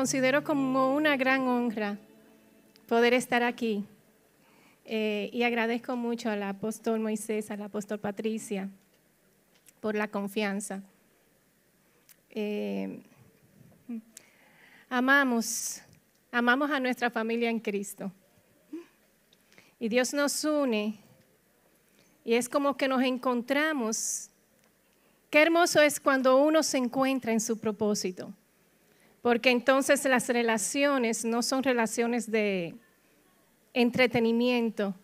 considero como una gran honra poder estar aquí. Y agradezco mucho al apóstol Moisés, al apóstol Patricia, por la confianza. Amamos a nuestra familia en Cristo. Y Dios nos une y es como que nos encontramos. Qué hermoso es cuando uno se encuentra en su propósito, porque entonces las relaciones no son relaciones de entretenimiento,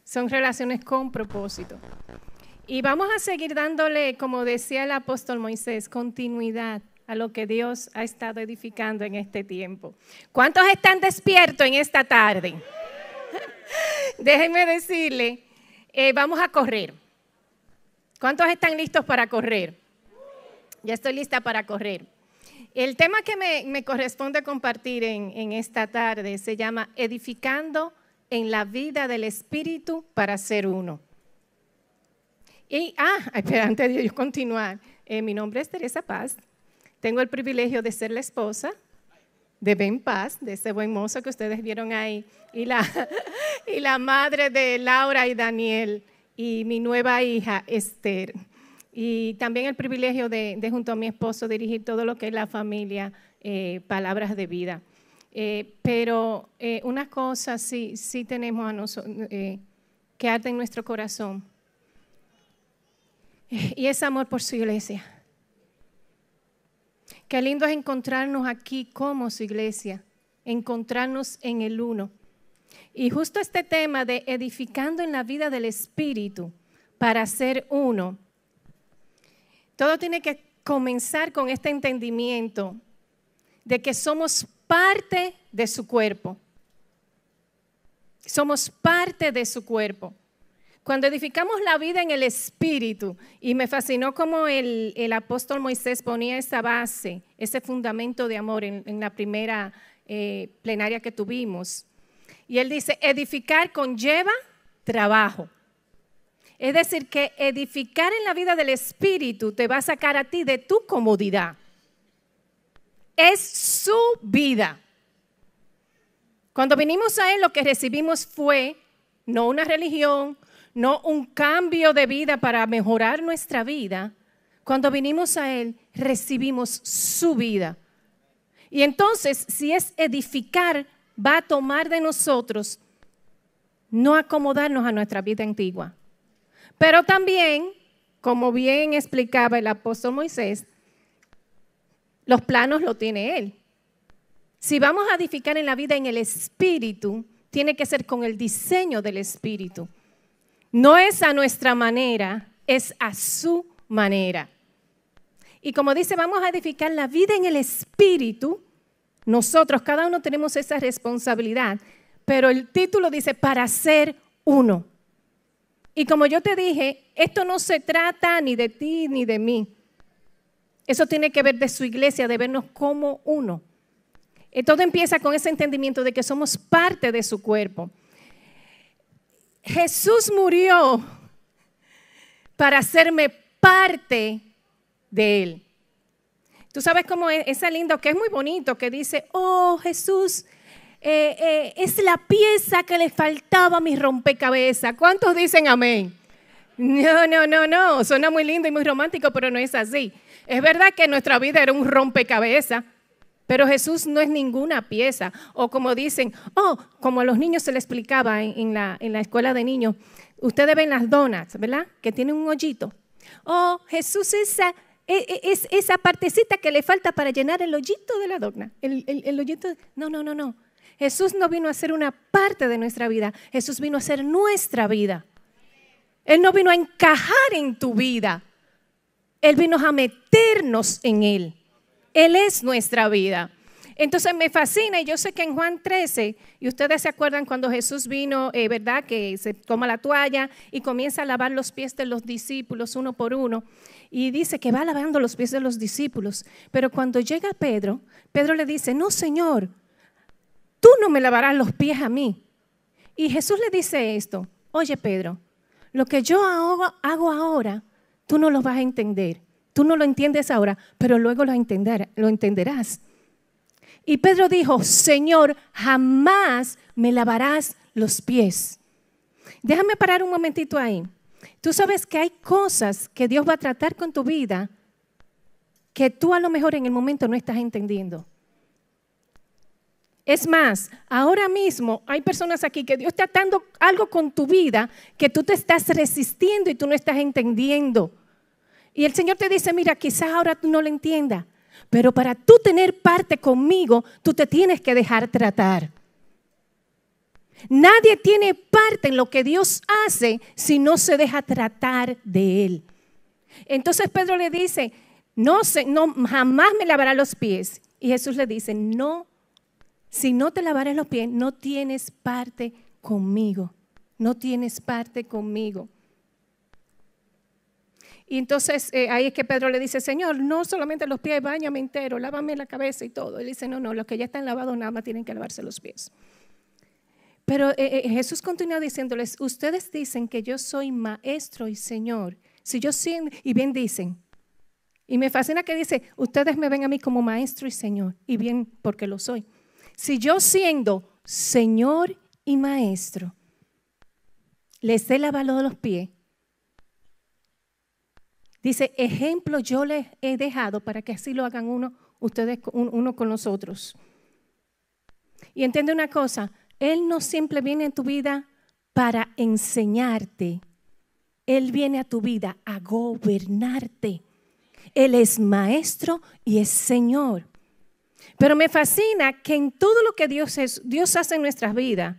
son relaciones con propósito. Y vamos a seguir dándole, como decía el apóstol Moisés, continuidad a lo que Dios ha estado edificando en este tiempo. ¿Cuántos están despiertos en esta tarde? Déjenme decirle, vamos a correr. ¿Cuántos están listos para correr? Ya estoy lista para correr. El tema que me corresponde compartir en esta tarde se llama Edificando en la vida del Espíritu para ser uno. Y, espera, antes de yo continuar, mi nombre es Teresa Paz. Tengo el privilegio de ser la esposa de Ben Paz, de ese buen mozo que ustedes vieron ahí, y la madre de Laura y Daniel, y mi nueva hija Esther. Y también el privilegio de junto a mi esposo dirigir todo lo que es la familia Palabras de Vida. Pero una cosa sí tenemos a nosotros que arde en nuestro corazón, y es amor por su iglesia. Qué lindo es encontrarnos aquí como su iglesia, encontrarnos en el uno. Y justo este tema de edificando en la vida del Espíritu para ser uno, todo tiene que comenzar con este entendimiento de que somos parte de su cuerpo. Somos parte de su cuerpo. Cuando edificamos la vida en el Espíritu, y me fascinó cómo el apóstol Moisés ponía esa base, ese fundamento de amor en la primera plenaria que tuvimos. Y él dice, edificar conlleva trabajo. Es decir, que edificar en la vida del Espíritu te va a sacar a ti de tu comodidad. Es su vida. Cuando vinimos a Él, lo que recibimos fue no una religión, no un cambio de vida para mejorar nuestra vida. Cuando vinimos a Él, recibimos su vida. Y entonces, si es edificar, va a tomar de nosotros no acomodarnos a nuestra vida antigua. Pero también, como bien explicaba el apóstol Moisés, los planos los tiene Él. Si vamos a edificar en la vida en el Espíritu, tiene que ser con el diseño del Espíritu. No es a nuestra manera, es a su manera. Y como dice, vamos a edificar la vida en el Espíritu. Nosotros, cada uno tenemos esa responsabilidad, pero el título dice, para ser uno. Y como yo te dije, esto no se trata ni de ti ni de mí. Eso tiene que ver de su iglesia, de vernos como uno. Todo empieza con ese entendimiento de que somos parte de su cuerpo. Jesús murió para hacerme parte de Él. Tú sabes cómo es ese lindo, que es muy bonito, que dice, oh Jesús, es la pieza que le faltaba a mi rompecabezas. ¿Cuántos dicen amén? No, suena muy lindo y muy romántico, pero no es así. Es verdad que nuestra vida era un rompecabezas, pero Jesús no es ninguna pieza. O como dicen, como a los niños se les explicaba en la escuela de niños, ustedes ven las donuts, ¿verdad? Que tienen un hoyito. Jesús es esa partecita que le falta para llenar el hoyito de la donut. El hoyito, no. Jesús no vino a ser una parte de nuestra vida, Jesús vino a ser nuestra vida. Él no vino a encajar en tu vida, Él vino a meternos en Él. Él es nuestra vida. Entonces me fascina, y yo sé que en Juan 13, y ustedes se acuerdan cuando Jesús vino, ¿verdad? Que se toma la toalla y comienza a lavar los pies de los discípulos uno por uno. Y dice que va lavando los pies de los discípulos. Pero cuando llega Pedro, Pedro le dice, no Señor, tú no me lavarás los pies a mí. Y Jesús le dice esto, oye Pedro, lo que yo hago ahora, tú no lo vas a entender. Tú no lo entiendes ahora, pero luego lo entenderás. Y Pedro dijo, Señor, jamás me lavarás los pies. Déjame parar un momentito ahí. Tú sabes que hay cosas que Dios va a tratar con tu vida que tú a lo mejor en el momento no estás entendiendo. Es más, ahora mismo hay personas aquí que Dios está tratando algo con tu vida que tú te estás resistiendo y tú no estás entendiendo. Y el Señor te dice, mira, quizás ahora tú no lo entiendas, pero para tú tener parte conmigo, tú te tienes que dejar tratar. Nadie tiene parte en lo que Dios hace si no se deja tratar de Él. Entonces Pedro le dice, no, jamás me lavará los pies. Y Jesús le dice, no, si no te lavares los pies, no tienes parte conmigo. No tienes parte conmigo. Y entonces ahí es que Pedro le dice, Señor, no solamente los pies, báñame entero, lávame la cabeza y todo. Él dice, no, los que ya están lavados nada más tienen que lavarse los pies. Pero Jesús continúa diciéndoles, ustedes dicen que yo soy maestro y Señor. Si yo siendo, y bien dicen, y me fascina que dice, ustedes me ven a mí como maestro y Señor, y bien porque lo soy. Si yo siendo Señor y maestro, les he lavado los pies, dice, ejemplo yo les he dejado para que así lo hagan ustedes uno con los otros. Y entiende una cosa, Él no siempre viene en tu vida para enseñarte. Él viene a tu vida a gobernarte. Él es maestro y es Señor. Pero me fascina que en todo lo que Dios hace en nuestras vidas,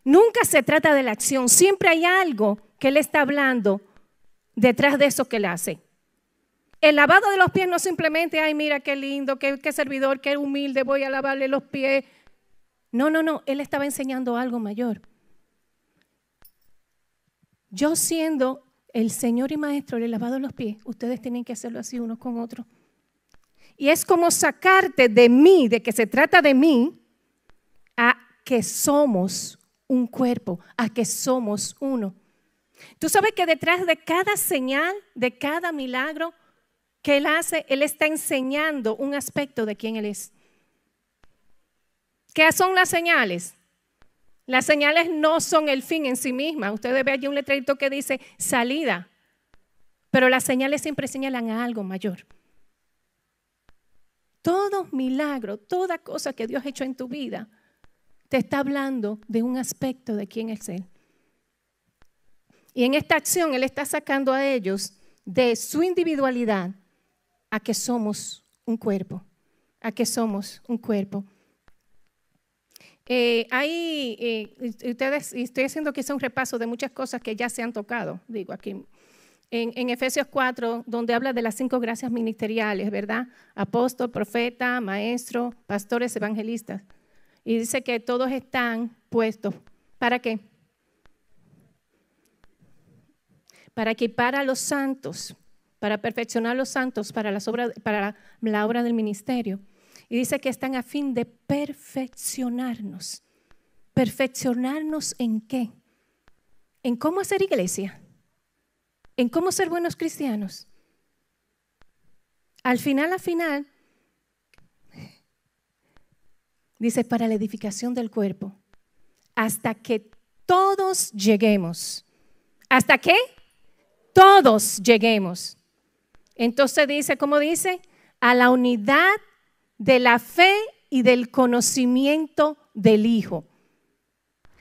nunca se trata de la acción. Siempre hay algo que Él está hablando detrás de eso que Él hace. El lavado de los pies no simplemente, ay, mira qué lindo, qué servidor, qué humilde, voy a lavarle los pies. No, Él estaba enseñando algo mayor. Yo siendo el Señor y Maestro, le he lavado los pies, ustedes tienen que hacerlo así unos con otros. Y es como sacarte de mí, de que se trata de mí, a que somos un cuerpo, a que somos uno. Tú sabes que detrás de cada señal, de cada milagro que Él hace, Él está enseñando un aspecto de quién Él es. ¿Qué son las señales? Las señales no son el fin en sí mismas. Ustedes ven allí un letrerito que dice salida, pero las señales siempre señalan a algo mayor. Todo milagro, toda cosa que Dios ha hecho en tu vida, te está hablando de un aspecto de quién es Él. Y en esta acción Él está sacando a ellos de su individualidad a que somos un cuerpo, a que somos un cuerpo. Estoy haciendo quizá un repaso de muchas cosas que ya se han tocado, digo aquí. En Efesios 4, donde habla de las 5 gracias ministeriales, ¿verdad? Apóstol, profeta, maestro, pastores, evangelistas. Y dice que todos están puestos. ¿Para qué? Para equipar a los santos, para perfeccionar a los santos para la obra del ministerio. Y dice que están a fin de perfeccionarnos. ¿Perfeccionarnos en qué? En cómo hacer iglesia. En cómo ser buenos cristianos. Al final, dice para la edificación del cuerpo, hasta que todos lleguemos. ¿Hasta qué? Todos lleguemos. Entonces dice, ¿cómo dice? A la unidad de la fe y del conocimiento del Hijo.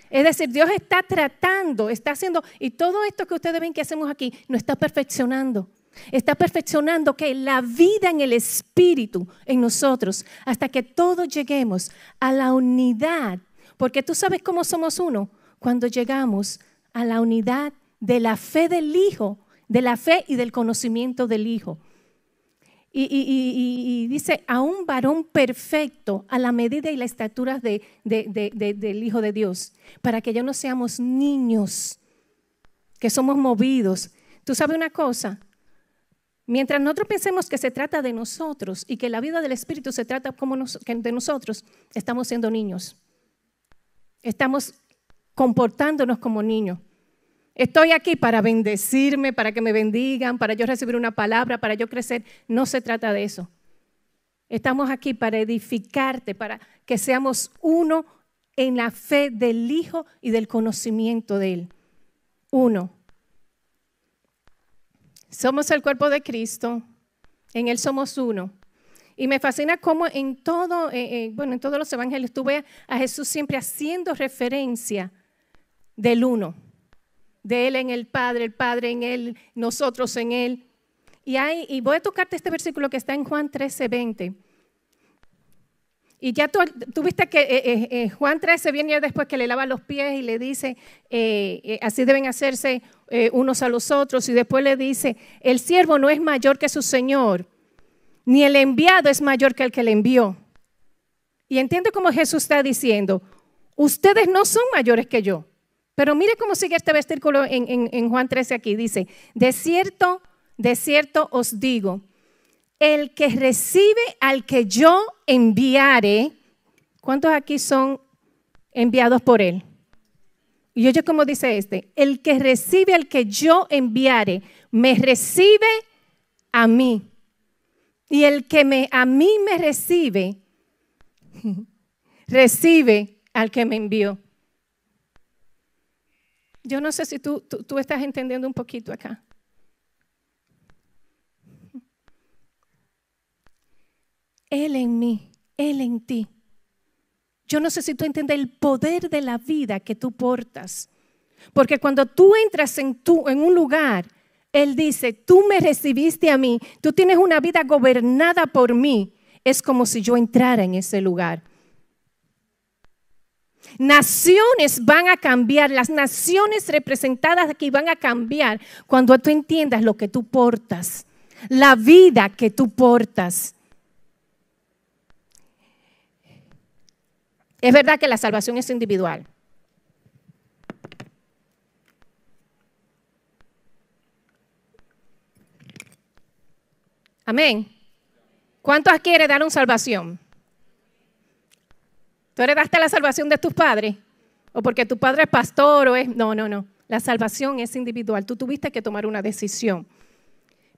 Es decir, Dios está tratando, está haciendo, y todo esto que ustedes ven que hacemos aquí, nos está perfeccionando. Está perfeccionando que la vida en el Espíritu en nosotros, hasta que todos lleguemos a la unidad. Porque tú sabes cómo somos uno, cuando llegamos a la unidad de la fe del Hijo, de la fe y del conocimiento del Hijo. Y dice, a un varón perfecto, a la medida y la estatura del Hijo de Dios, para que ya no seamos niños, que somos movidos. Tú sabes una cosa, mientras nosotros pensemos que se trata de nosotros y que la vida del Espíritu se trata de nosotros, estamos siendo niños. Estamos comportándonos como niños. Estoy aquí para bendecirme, para que me bendigan, para yo recibir una palabra, para yo crecer. No se trata de eso. Estamos aquí para edificarte, para que seamos uno en la fe del Hijo y del conocimiento de Él. Uno. Somos el cuerpo de Cristo, en Él somos uno. Y me fascina cómo en todos los evangelios tú ves a Jesús siempre haciendo referencia del uno. De Él en el Padre en Él, nosotros en Él. Y voy a tocarte este versículo que está en Juan 13:20. Y ya tú viste que Juan 13 viene después que le lava los pies y le dice, así deben hacerse unos a los otros. Y después le dice, el siervo no es mayor que su Señor, ni el enviado es mayor que el que le envió. Y entiende cómo Jesús está diciendo, ustedes no son mayores que yo. Pero mire cómo sigue este versículo en Juan 13 aquí. Dice, de cierto os digo, el que recibe al que yo enviare, ¿cuántos aquí son enviados por Él? Y oye cómo dice el que recibe al que yo enviare, me recibe a mí. Y el que a mí me recibe, recibe al que me envió. Yo no sé si tú estás entendiendo un poquito acá. Él en mí, Él en ti. Yo no sé si tú entiendes el poder de la vida que tú portas. Porque cuando tú entras en un lugar, Él dice, tú me recibiste a mí, tú tienes una vida gobernada por mí. Es como si yo entrara en ese lugar. Naciones van a cambiar, las naciones representadas aquí van a cambiar cuando tú entiendas lo que tú portas, la vida que tú portas. Es verdad que la salvación es individual. Amén. ¿Cuántos quieren dar una salvación? ¿Tú heredaste la salvación de tus padres? ¿O porque tu padre es pastor o es...? No. La salvación es individual. Tú tuviste que tomar una decisión.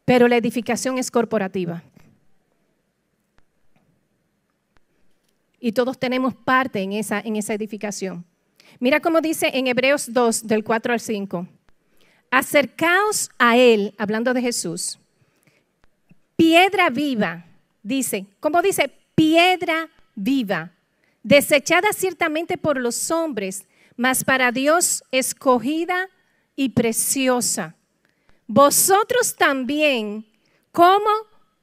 Pero la edificación es corporativa. Y todos tenemos parte en esa edificación. Mira cómo dice en Hebreos 2, del 4 al 5. Acercaos a Él, hablando de Jesús. Piedra viva, dice. ¿Cómo dice? Piedra viva. Desechada ciertamente por los hombres, mas para Dios escogida y preciosa. Vosotros también, como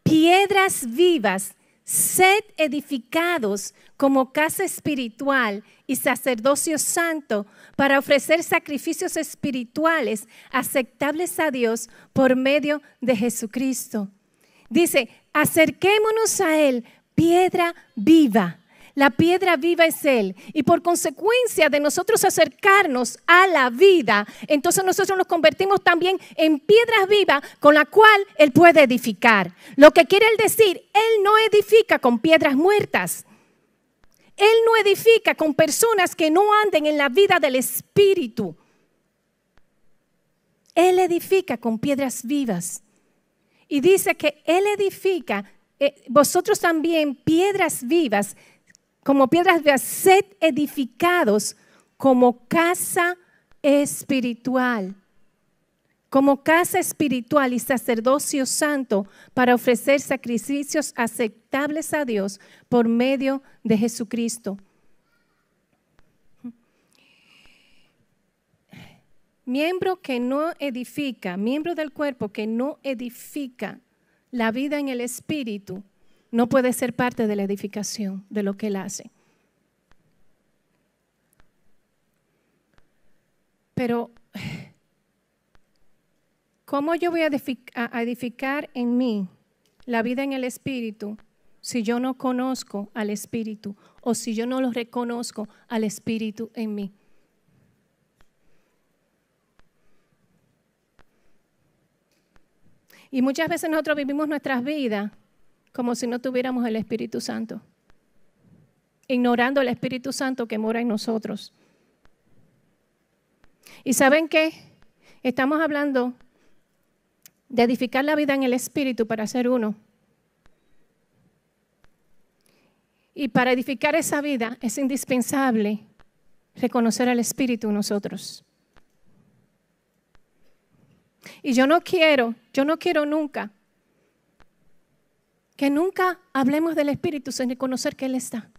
piedras vivas, sed edificados como casa espiritual y sacerdocio santo para ofrecer sacrificios espirituales aceptables a Dios por medio de Jesucristo. Dice, acerquémonos a Él, piedra viva. La piedra viva es Él. Y por consecuencia de nosotros acercarnos a la vida, entonces nosotros nos convertimos también en piedras vivas con la cual Él puede edificar. Lo que quiere Él decir, Él no edifica con piedras muertas. Él no edifica con personas que no anden en la vida del Espíritu. Él edifica con piedras vivas. Y dice que Él edifica, vosotros también piedras vivas, como piedras vivas, sed edificados como casa espiritual. Como casa espiritual y sacerdocio santo para ofrecer sacrificios aceptables a Dios por medio de Jesucristo. Miembro que no edifica, miembro del cuerpo que no edifica la vida en el Espíritu, no puede ser parte de la edificación de lo que Él hace. Pero, ¿cómo yo voy a edificar en mí la vida en el Espíritu si yo no conozco al Espíritu o si yo no lo reconozco al Espíritu en mí? Y muchas veces nosotros vivimos nuestras vidas como si no tuviéramos el Espíritu Santo, ignorando el Espíritu Santo que mora en nosotros. ¿Y saben qué? Estamos hablando de edificar la vida en el Espíritu para ser uno. Y para edificar esa vida es indispensable reconocer al Espíritu en nosotros. Y yo no quiero nunca que nunca hablemos del Espíritu sin reconocer que Él está.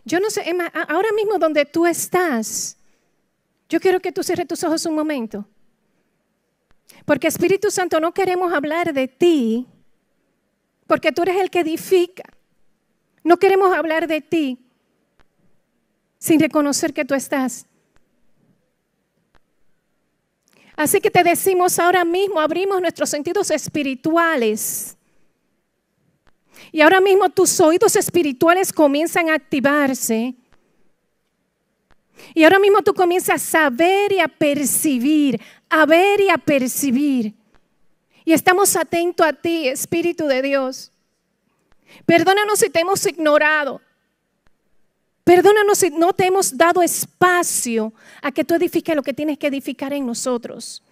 Yo no sé, Emma, ahora mismo donde tú estás, yo quiero que tú cierres tus ojos un momento. Porque Espíritu Santo, no queremos hablar de ti, porque tú eres el que edifica. No queremos hablar de ti sin reconocer que tú estás. Así que te decimos ahora mismo, abrimos nuestros sentidos espirituales. Y ahora mismo tus oídos espirituales comienzan a activarse. Y ahora mismo tú comienzas a ver y a percibir, a ver y a percibir. Y estamos atentos a ti, Espíritu de Dios. Perdónanos si te hemos ignorado. Perdónanos si no te hemos dado espacio a que tú edifiques lo que tienes que edificar en nosotros.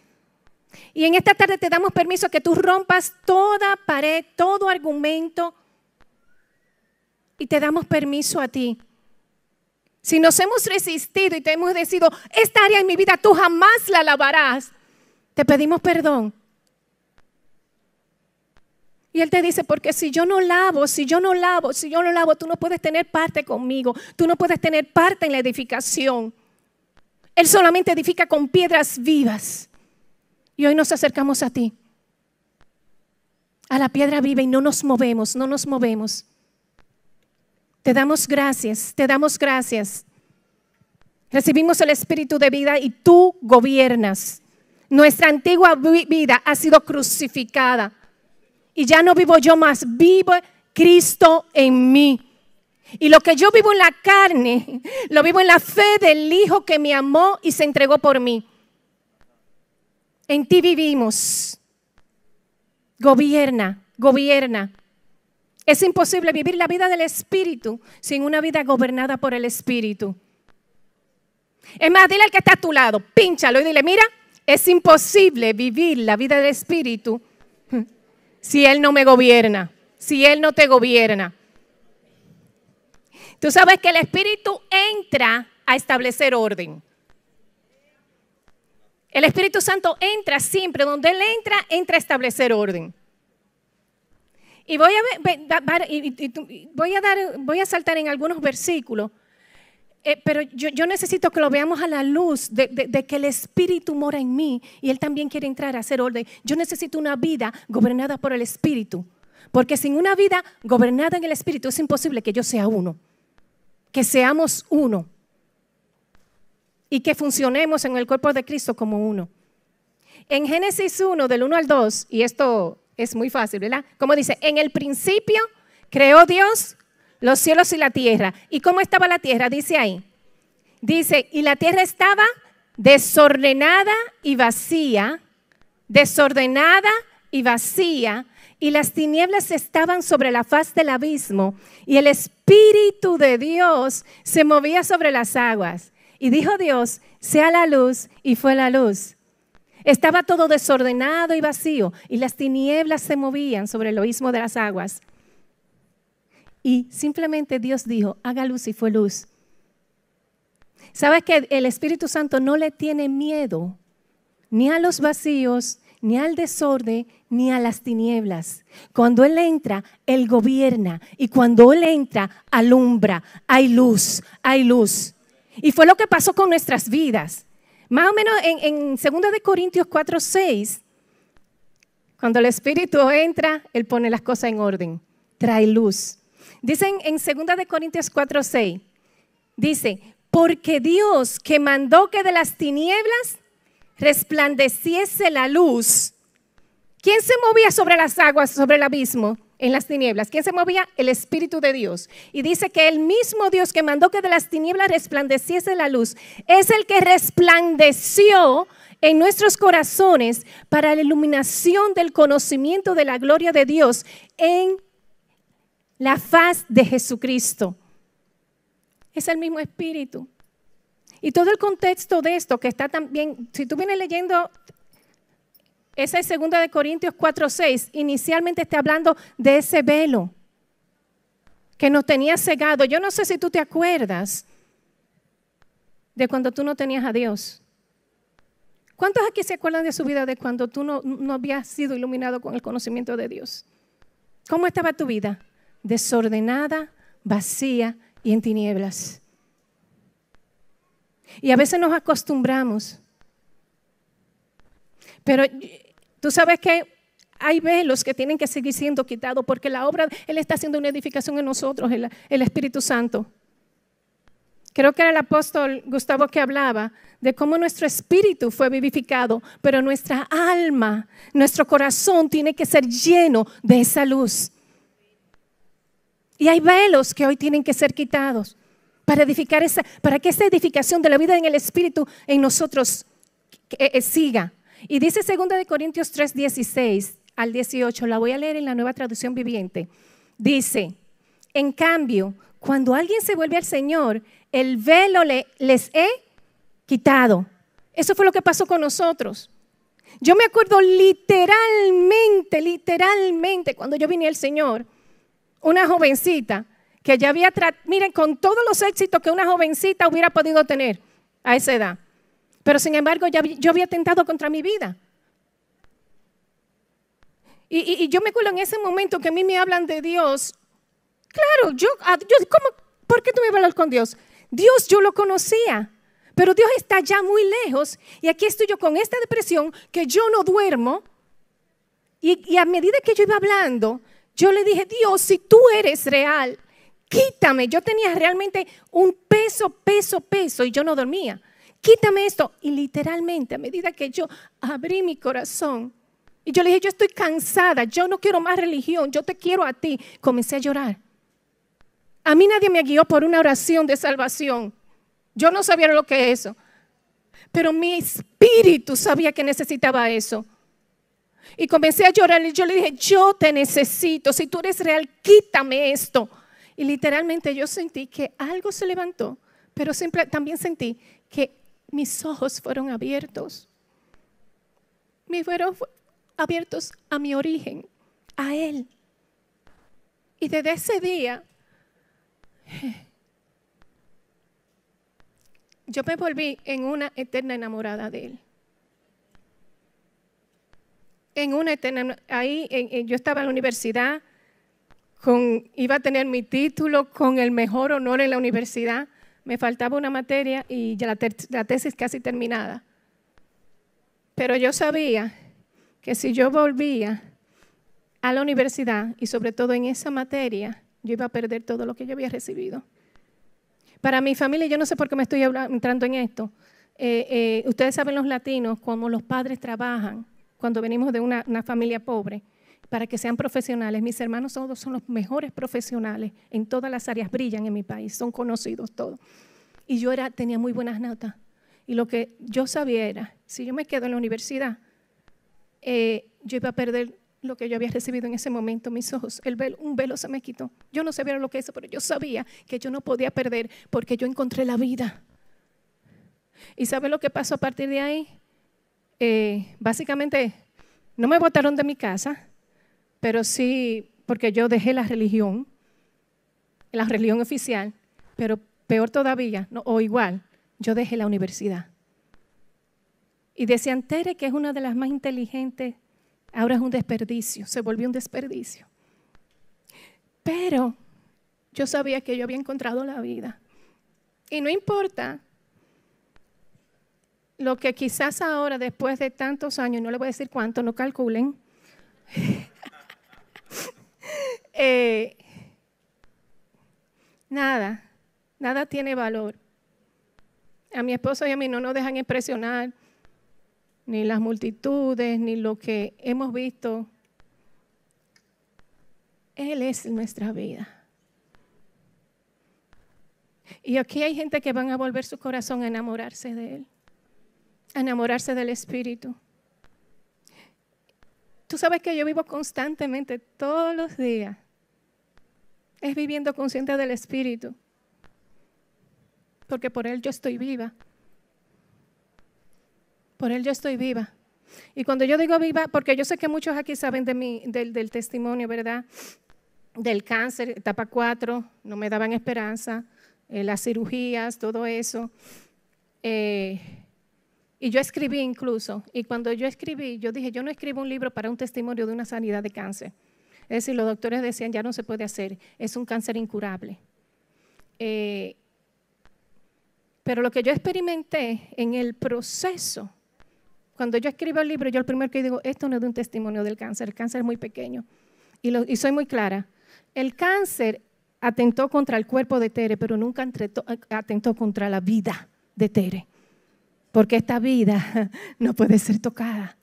Y en esta tarde te damos permiso a que tú rompas toda pared, todo argumento. Y te damos permiso a ti. Si nos hemos resistido y te hemos decidido, esta área en mi vida tú jamás la lavarás, te pedimos perdón. Y Él te dice, porque si yo no lavo, tú no puedes tener parte conmigo. Tú no puedes tener parte en la edificación. Él solamente edifica con piedras vivas. Y hoy nos acercamos a ti, a la piedra viva, y no nos movemos. Te damos gracias, te damos gracias. Recibimos el Espíritu de vida y tú gobiernas. Nuestra antigua vida ha sido crucificada. Y ya no vivo yo más, vive Cristo en mí. Y lo que yo vivo en la carne, lo vivo en la fe del Hijo que me amó y se entregó por mí. En ti vivimos. Gobierna. Es imposible vivir la vida del Espíritu sin una vida gobernada por el Espíritu. Es más, dile al que está a tu lado, pínchalo y dile, mira, es imposible vivir la vida del Espíritu si Él no me gobierna, si Él no te gobierna. Tú sabes que el Espíritu entra a establecer orden. El Espíritu Santo entra siempre, donde Él entra a establecer orden. Y voy a saltar en algunos versículos, pero yo necesito que lo veamos a la luz de que el Espíritu mora en mí y Él también quiere entrar a hacer orden. Yo necesito una vida gobernada por el Espíritu, porque sin una vida gobernada en el Espíritu es imposible que yo sea uno, que seamos uno y que funcionemos en el cuerpo de Cristo como uno. En Génesis 1, del 1 al 2, y esto es muy fácil, ¿verdad? Como dice, en el principio creó Dios los cielos y la tierra. ¿Y cómo estaba la tierra? Dice ahí. Dice, y la tierra estaba desordenada y vacía, y las tinieblas estaban sobre la faz del abismo, y el Espíritu de Dios se movía sobre las aguas. Y dijo Dios, sea la luz, y fue la luz. Estaba todo desordenado y vacío, y las tinieblas se movían sobre el abismo de las aguas. Y simplemente Dios dijo, haga luz, y fue luz. ¿Sabes que el Espíritu Santo no le tiene miedo ni a los vacíos, ni al desorden, ni a las tinieblas? Cuando Él entra, Él gobierna. Y cuando Él entra, alumbra. Hay luz, hay luz. Y fue lo que pasó con nuestras vidas. Más o menos en 2 Corintios 4:6, cuando el Espíritu entra, Él pone las cosas en orden, trae luz. Dicen en 2 Corintios 4:6, dice, porque Dios que mandó que de las tinieblas resplandeciese la luz. ¿Quién se movía sobre las aguas, sobre el abismo, en las tinieblas? ¿Quién se movía? El Espíritu de Dios. Y dice que el mismo Dios que mandó que de las tinieblas resplandeciese la luz es el que resplandeció en nuestros corazones para la iluminación del conocimiento de la gloria de Dios en la faz de Jesucristo. Es el mismo Espíritu. Y todo el contexto de esto que está también, si tú vienes leyendo, esa es 2 Corintios 4:6, inicialmente está hablando de ese velo que nos tenía cegado. Yo no sé si tú te acuerdas de cuando tú no tenías a Dios. ¿Cuántos aquí se acuerdan de su vida de cuando tú no habías sido iluminado con el conocimiento de Dios? ¿Cómo estaba tu vida? Desordenada, vacía y en tinieblas. Y a veces nos acostumbramos. Pero tú sabes que hay velos que tienen que seguir siendo quitados porque la obra, Él está haciendo una edificación en nosotros, el Espíritu Santo. Creo que era el apóstol Gustavo que hablaba de cómo nuestro espíritu fue vivificado, pero nuestra alma, nuestro corazón tiene que ser lleno de esa luz. Y hay velos que hoy tienen que ser quitados para que esa edificación de la vida en el espíritu en nosotros siga. Y dice 2 Corintios 3, 16 al 18, la voy a leer en la Nueva Traducción Viviente. Dice, en cambio, cuando alguien se vuelve al Señor, el velo les he quitado. Eso fue lo que pasó con nosotros. Yo me acuerdo literalmente, cuando yo vine al Señor, una jovencita que ya había, miren, con todos los éxitos que una jovencita hubiera podido tener a esa edad. Pero sin embargo, yo había tentado contra mi vida. Y yo me acuerdo en ese momento que a mí me hablan de Dios. Claro, ¿por qué tú me hablas con Dios? Dios yo lo conocía, pero Dios está ya muy lejos. Y aquí estoy yo con esta depresión que yo no duermo. Y a medida que yo iba hablando, yo le dije, Dios, si tú eres real, quítame. Yo tenía realmente un peso y yo no dormía. Quítame esto. Y literalmente, a medida que yo abrí mi corazón, y yo le dije, yo estoy cansada, yo no quiero más religión, yo te quiero a ti. Comencé a llorar. A mí nadie me guió por una oración de salvación. Yo no sabía lo que es eso. Pero mi espíritu sabía que necesitaba eso. Y comencé a llorar y yo le dije, yo te necesito. Si tú eres real, quítame esto. Y literalmente yo sentí que algo se levantó, pero también sentí que mis ojos fueron abiertos. Fueron abiertos a mi origen, a Él. Y desde ese día, yo me volví en una eterna enamorada de Él. Yo estaba en la universidad, iba a tener mi título con el mejor honor en la universidad. Me faltaba una materia y ya la tesis casi terminada. Pero yo sabía que si yo volvía a la universidad y sobre todo en esa materia, yo iba a perder todo lo que yo había recibido. Para mi familia, yo no sé por qué me estoy entrando en esto. Ustedes saben los latinos, cómo los padres trabajan cuando venimos de una familia pobre para que sean profesionales. Mis hermanos todos son los mejores profesionales en todas las áreas, brillan en mi país, son conocidos todos. Y yo tenía muy buenas notas. Y lo que yo sabía era, si yo me quedo en la universidad, yo iba a perder lo que yo había recibido en ese momento, mis ojos. Un velo se me quitó. Yo no sabía lo que es eso, pero yo sabía que yo no podía perder porque yo encontré la vida. ¿Y sabe lo que pasó a partir de ahí? Básicamente, no me botaron de mi casa, pero sí, porque yo dejé la religión oficial, pero peor todavía, o igual, yo dejé la universidad. Y decían, Tere, que es una de las más inteligentes, ahora es un desperdicio, se volvió un desperdicio. Pero yo sabía que yo había encontrado la vida. Y no importa lo que quizás ahora, después de tantos años, no le voy a decir cuánto, no calculen, nada tiene valor. A mi esposo y a mí no nos dejan impresionar ni las multitudes, ni lo que hemos visto. Él es nuestra vida. Y aquí hay gente que van a volver su corazón a enamorarse de Él, a enamorarse del Espíritu. Tú sabes que yo vivo constantemente, todos los días, es viviendo consciente del Espíritu, porque por Él yo estoy viva. Por Él yo estoy viva. Y cuando yo digo viva, porque yo sé que muchos aquí saben del testimonio, ¿verdad? del cáncer, etapa 4, no me daban esperanza, las cirugías, todo eso. Y yo escribí incluso, y cuando yo escribí, yo dije, yo no escribo un libro para un testimonio de una sanidad de cáncer. Es decir, los doctores decían, ya no se puede hacer, es un cáncer incurable. Pero lo que yo experimenté en el proceso, cuando yo escribo el libro, yo lo primero que digo, esto no es de un testimonio del cáncer, el cáncer es muy pequeño. Y soy muy clara, el cáncer atentó contra el cuerpo de Tere, pero nunca atentó contra la vida de Tere. Porque esta vida no puede ser tocada.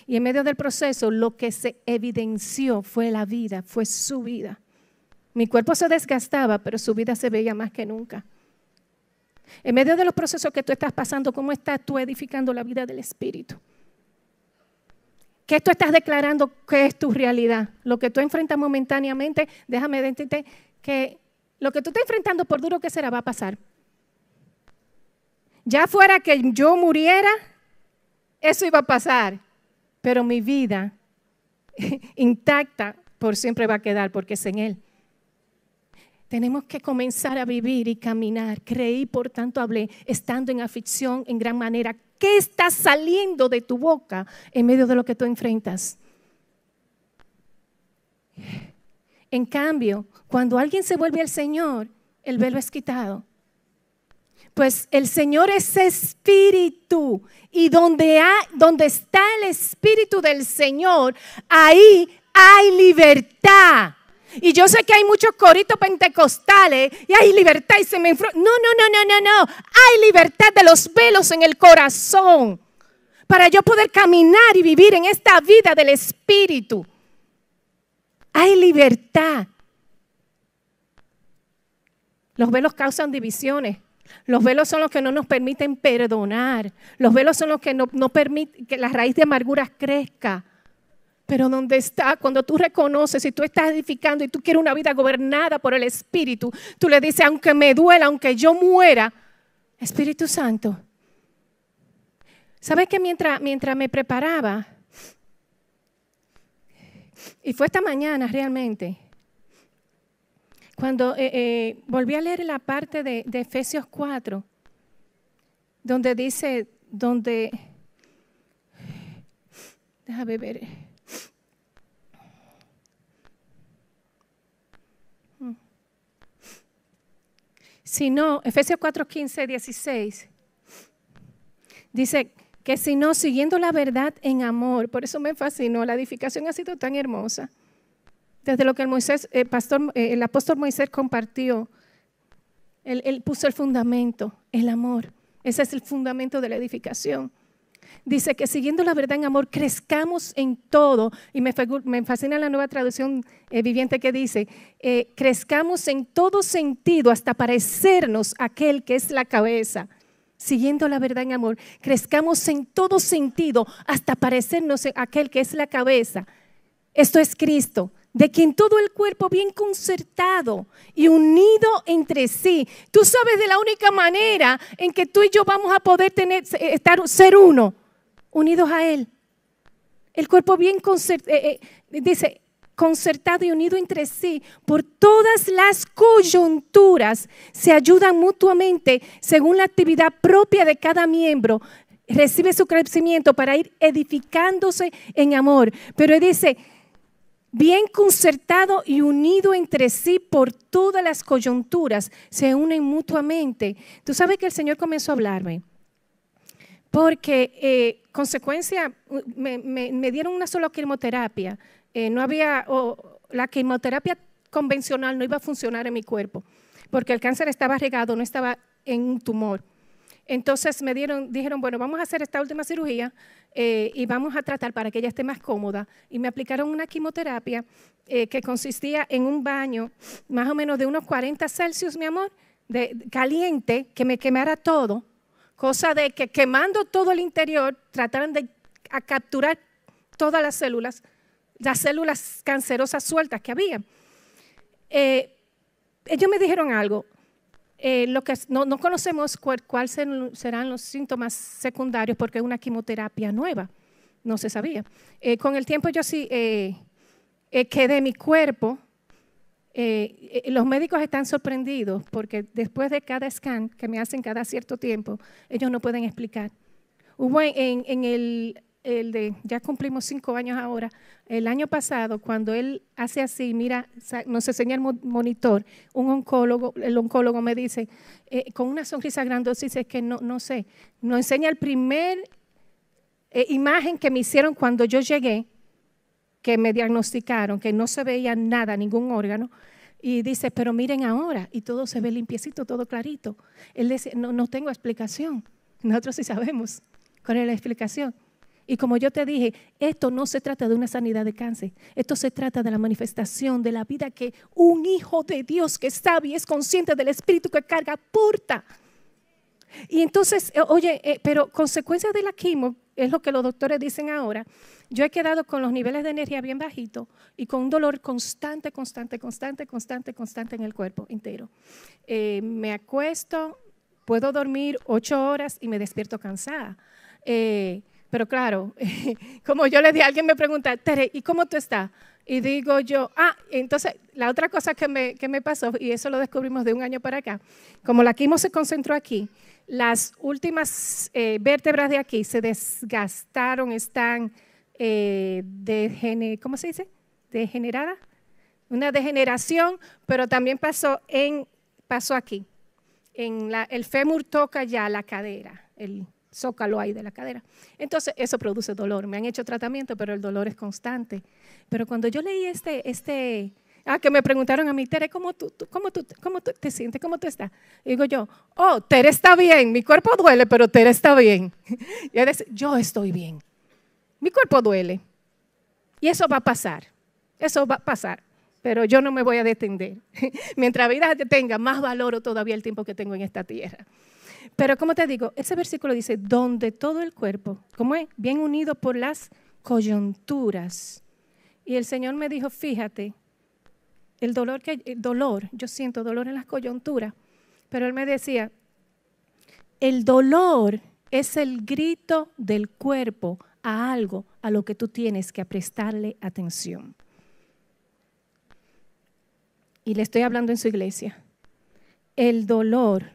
Y en medio del proceso, lo que se evidenció fue la vida, fue su vida. Mi cuerpo se desgastaba, pero su vida se veía más que nunca. En medio de los procesos que tú estás pasando, ¿cómo estás tú edificando la vida del Espíritu? ¿Qué tú estás declarando que es tu realidad? Lo que tú enfrentas momentáneamente, déjame decirte que lo que tú estás enfrentando, por duro que será, va a pasar. Ya fuera que yo muriera, eso iba a pasar. Pero mi vida intacta por siempre va a quedar porque es en Él. Tenemos que comenzar a vivir y caminar. Creí, por tanto hablé, estando en aflicción en gran manera. ¿Qué está saliendo de tu boca en medio de lo que tú enfrentas? En cambio, cuando alguien se vuelve al Señor, el velo es quitado. Pues el Señor es espíritu y donde está el espíritu del Señor, ahí hay libertad. Y yo sé que hay muchos coritos pentecostales y hay libertad y se me enfrenta. No. Hay libertad de los velos en el corazón para yo poder caminar y vivir en esta vida del espíritu. Hay libertad. Los velos causan divisiones. Los velos son los que no nos permiten perdonar. Los velos son los que no permiten que la raíz de amargura crezca. Pero donde está, cuando tú reconoces y tú estás edificando y tú quieres una vida gobernada por el Espíritu, tú le dices, aunque me duela, aunque yo muera, Espíritu Santo. ¿Sabes que mientras me preparaba, y fue esta mañana realmente, cuando volví a leer la parte de Efesios 4, donde dice, déjame ver. Si no, Efesios 4, 15, 16, dice que si no, siguiendo la verdad en amor, por eso me fascinó, la edificación ha sido tan hermosa. Desde lo que el apóstol Moisés compartió, él puso el fundamento, el amor. Ese es el fundamento de la edificación. Dice que siguiendo la verdad en amor, crezcamos en todo. Y me fascina la nueva traducción viviente que dice, crezcamos en todo sentido hasta parecernos a aquel que es la cabeza. Siguiendo la verdad en amor, crezcamos en todo sentido hasta parecernos a aquel que es la cabeza. Esto es Cristo, de quien todo el cuerpo bien concertado y unido entre sí. Tú sabes de la única manera en que tú y yo vamos a poder ser uno, unidos a Él. El cuerpo bien concertado y unido entre sí, por todas las coyunturas, se ayudan mutuamente según la actividad propia de cada miembro. Recibe su crecimiento para ir edificándose en amor. Pero Él dice, bien concertado y unido entre sí por todas las coyunturas, se unen mutuamente. Tú sabes que el Señor comenzó a hablarme, porque consecuencia, me dieron una sola quimioterapia. No había, la quimioterapia convencional no iba a funcionar en mi cuerpo, porque el cáncer estaba regado, no estaba en un tumor. Entonces dijeron, bueno, vamos a hacer esta última cirugía y vamos a tratar para que ella esté más cómoda. Y me aplicaron una quimioterapia que consistía en un baño más o menos de unos 40 Celsius, mi amor, caliente, que me quemara todo. Cosa de que quemando todo el interior, trataran de capturar todas las células cancerosas sueltas que había. Ellos me dijeron algo. Lo que no conocemos cuáles serán los síntomas secundarios porque es una quimioterapia nueva. no se sabía. Con el tiempo yo sí quedé mi cuerpo. Los médicos están sorprendidos porque después de cada scan que me hacen cada cierto tiempo, ellos no pueden explicar. Hubo en el de, ya cumplimos 5 años ahora, el año pasado, cuando él hace así, mira, nos enseña el monitor, el oncólogo me dice, con una sonrisa grandosa, dice que no sé, nos enseña el primer imagen que me hicieron cuando yo llegué, que me diagnosticaron, que no se veía nada, ningún órgano, y dice, pero miren ahora, y todo se ve limpiecito, todo clarito. Él dice, no tengo explicación, nosotros sí sabemos cuál es la explicación. Y como yo te dije, esto no se trata de una sanidad de cáncer, esto se trata de la manifestación de la vida que un hijo de Dios que sabe y es consciente del espíritu que carga, aporta. Y entonces, oye, pero consecuencia de la quimio, es lo que los doctores dicen ahora, yo he quedado con los niveles de energía bien bajitos y con un dolor constante en el cuerpo entero. Me acuesto, puedo dormir 8 horas y me despierto cansada. Pero claro, como yo le dije, alguien me pregunta, Tere, ¿y cómo tú estás? Y digo yo, entonces la otra cosa que me pasó, y eso lo descubrimos de un año para acá, como la quimio se concentró aquí, las últimas vértebras de aquí se desgastaron, están, ¿cómo se dice? Degenerada, una degeneración, pero también pasó aquí, el fémur toca ya la cadera, el zócalo ahí de la cadera. Entonces, eso produce dolor. Me han hecho tratamiento, pero el dolor es constante. Pero cuando yo leí que me preguntaron a mí, Tere, ¿cómo tú te sientes? ¿Cómo tú estás? Y digo yo, Tere está bien. Mi cuerpo duele, pero Tere está bien. Y ella dice, yo estoy bien. Mi cuerpo duele. Y eso va a pasar. Eso va a pasar. Pero yo no me voy a detener. Mientras vida tenga, más valoro todavía el tiempo que tengo en esta tierra. Pero como te digo, ese versículo dice, donde todo el cuerpo, ¿cómo es? Bien unido por las coyunturas. Y el Señor me dijo, fíjate, el dolor, yo siento dolor en las coyunturas, pero Él me decía, el dolor es el grito del cuerpo a algo a lo que tú tienes que prestarle atención. Y le estoy hablando en su iglesia. El dolor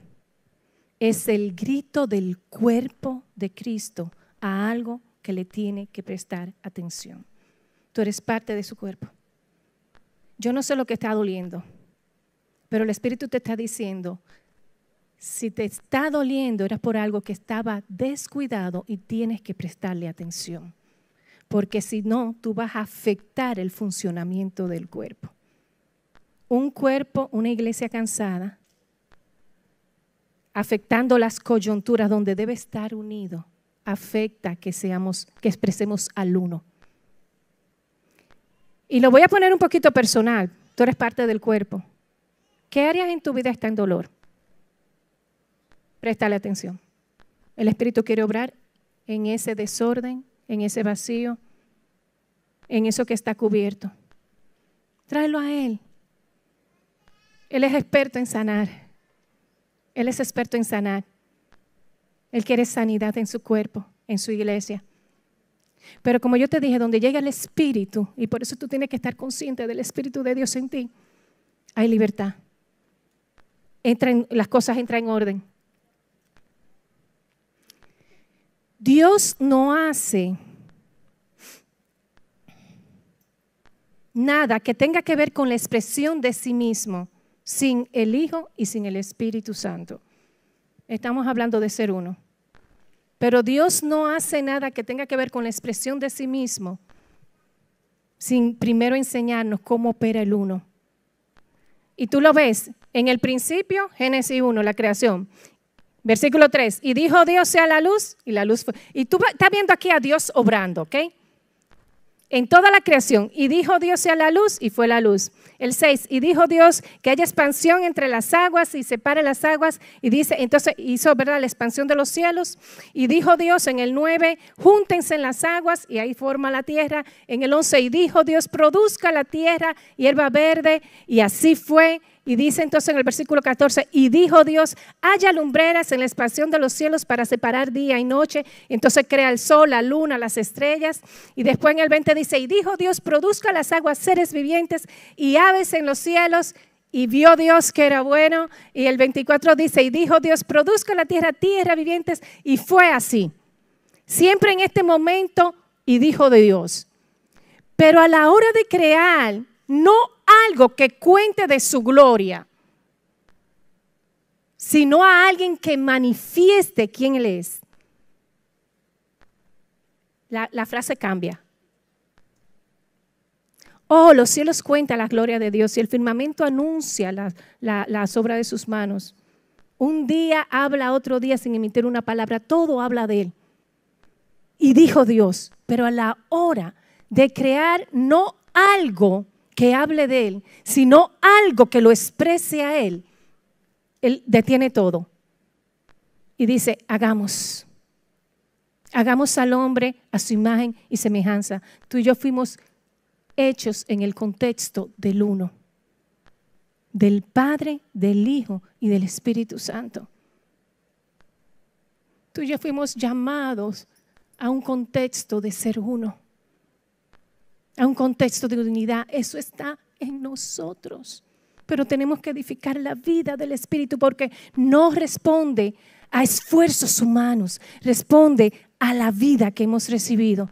es el grito del cuerpo de Cristo a algo que le tiene que prestar atención. Tú eres parte de su cuerpo. Yo no sé lo que está doliendo, pero el Espíritu te está diciendo, si te está doliendo era por algo que estaba descuidado y tienes que prestarle atención. Porque si no, tú vas a afectar el funcionamiento del cuerpo. Un cuerpo, una iglesia cansada, afectando las coyunturas donde debe estar unido, afecta que expresemos al uno. Y lo voy a poner un poquito personal. Tú eres parte del cuerpo. ¿Qué áreas en tu vida están en dolor? Préstale atención. El Espíritu quiere obrar en ese desorden, en ese vacío, en eso que está cubierto. Tráelo a Él. Él es experto en sanar. Él es experto en sanar. Él quiere sanidad en su cuerpo, en su iglesia. Pero como yo te dije, donde llega el Espíritu, y por eso tú tienes que estar consciente del Espíritu de Dios en ti, hay libertad. Las cosas entran en orden. Dios no hace nada que tenga que ver con la expresión de sí mismo sin el Hijo y sin el Espíritu Santo. Estamos hablando de ser uno. Pero Dios no hace nada que tenga que ver con la expresión de sí mismo sin primero enseñarnos cómo opera el uno. Y tú lo ves en el principio, Génesis 1, la creación. Versículo 3, y dijo Dios sea la luz, y la luz fue. Y tú estás viendo aquí a Dios obrando, ¿ok? En toda la creación, y dijo Dios sea la luz, y fue la luz. El 6, y dijo Dios que haya expansión entre las aguas y separe las aguas, y dice, entonces hizo, ¿verdad?, la expansión de los cielos, y dijo Dios en el 9, júntense en las aguas, y ahí forma la tierra. En el 11, y dijo Dios, produzca la tierra hierba verde, y así fue. Y dice entonces en el versículo 14, y dijo Dios, haya lumbreras en la expansión de los cielos para separar día y noche. Y entonces crea el sol, la luna, las estrellas. Y después en el 20 dice, y dijo Dios, produzca las aguas seres vivientes y aves en los cielos. Y vio Dios que era bueno. Y el 24 dice, y dijo Dios, produzca la tierra vivientes. Y fue así. Siempre en este momento, y dijo de Dios. Pero a la hora de crear, no algo que cuente de su gloria, sino a alguien que manifieste quién Él es. La frase cambia. Oh, los cielos cuentan la gloria de Dios y el firmamento anuncia las obras de sus manos. Un día habla, otro día sin emitir una palabra, todo habla de Él. Y dijo Dios, pero a la hora de crear no algo que hable de Él, sino algo que lo exprese a Él, Él detiene todo. Y dice, hagamos al hombre a su imagen y semejanza. Tú y yo fuimos hechos en el contexto del uno, del Padre, del Hijo y del Espíritu Santo. Tú y yo fuimos llamados a un contexto de ser uno, a un contexto de unidad. Eso está en nosotros, pero tenemos que edificar la vida del Espíritu porque no responde a esfuerzos humanos, responde a la vida que hemos recibido.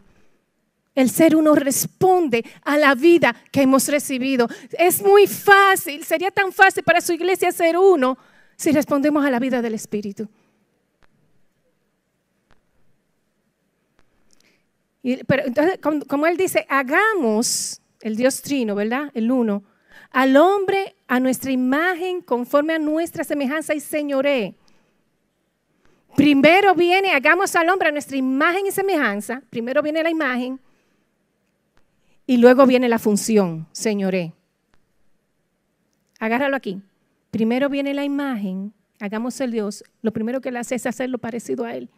El ser uno responde a la vida que hemos recibido. Es muy fácil, sería tan fácil para su iglesia ser uno si respondemos a la vida del Espíritu. Pero entonces, como Él dice, hagamos, el Dios Trino, ¿verdad? El uno, al hombre a nuestra imagen, conforme a nuestra semejanza y señoré. Primero viene, hagamos al hombre a nuestra imagen y semejanza. Primero viene la imagen. Y luego viene la función, señoré. Agárralo aquí. Primero viene la imagen, hagamos el Dios. Lo primero que Él hace es hacerlo parecido a Él.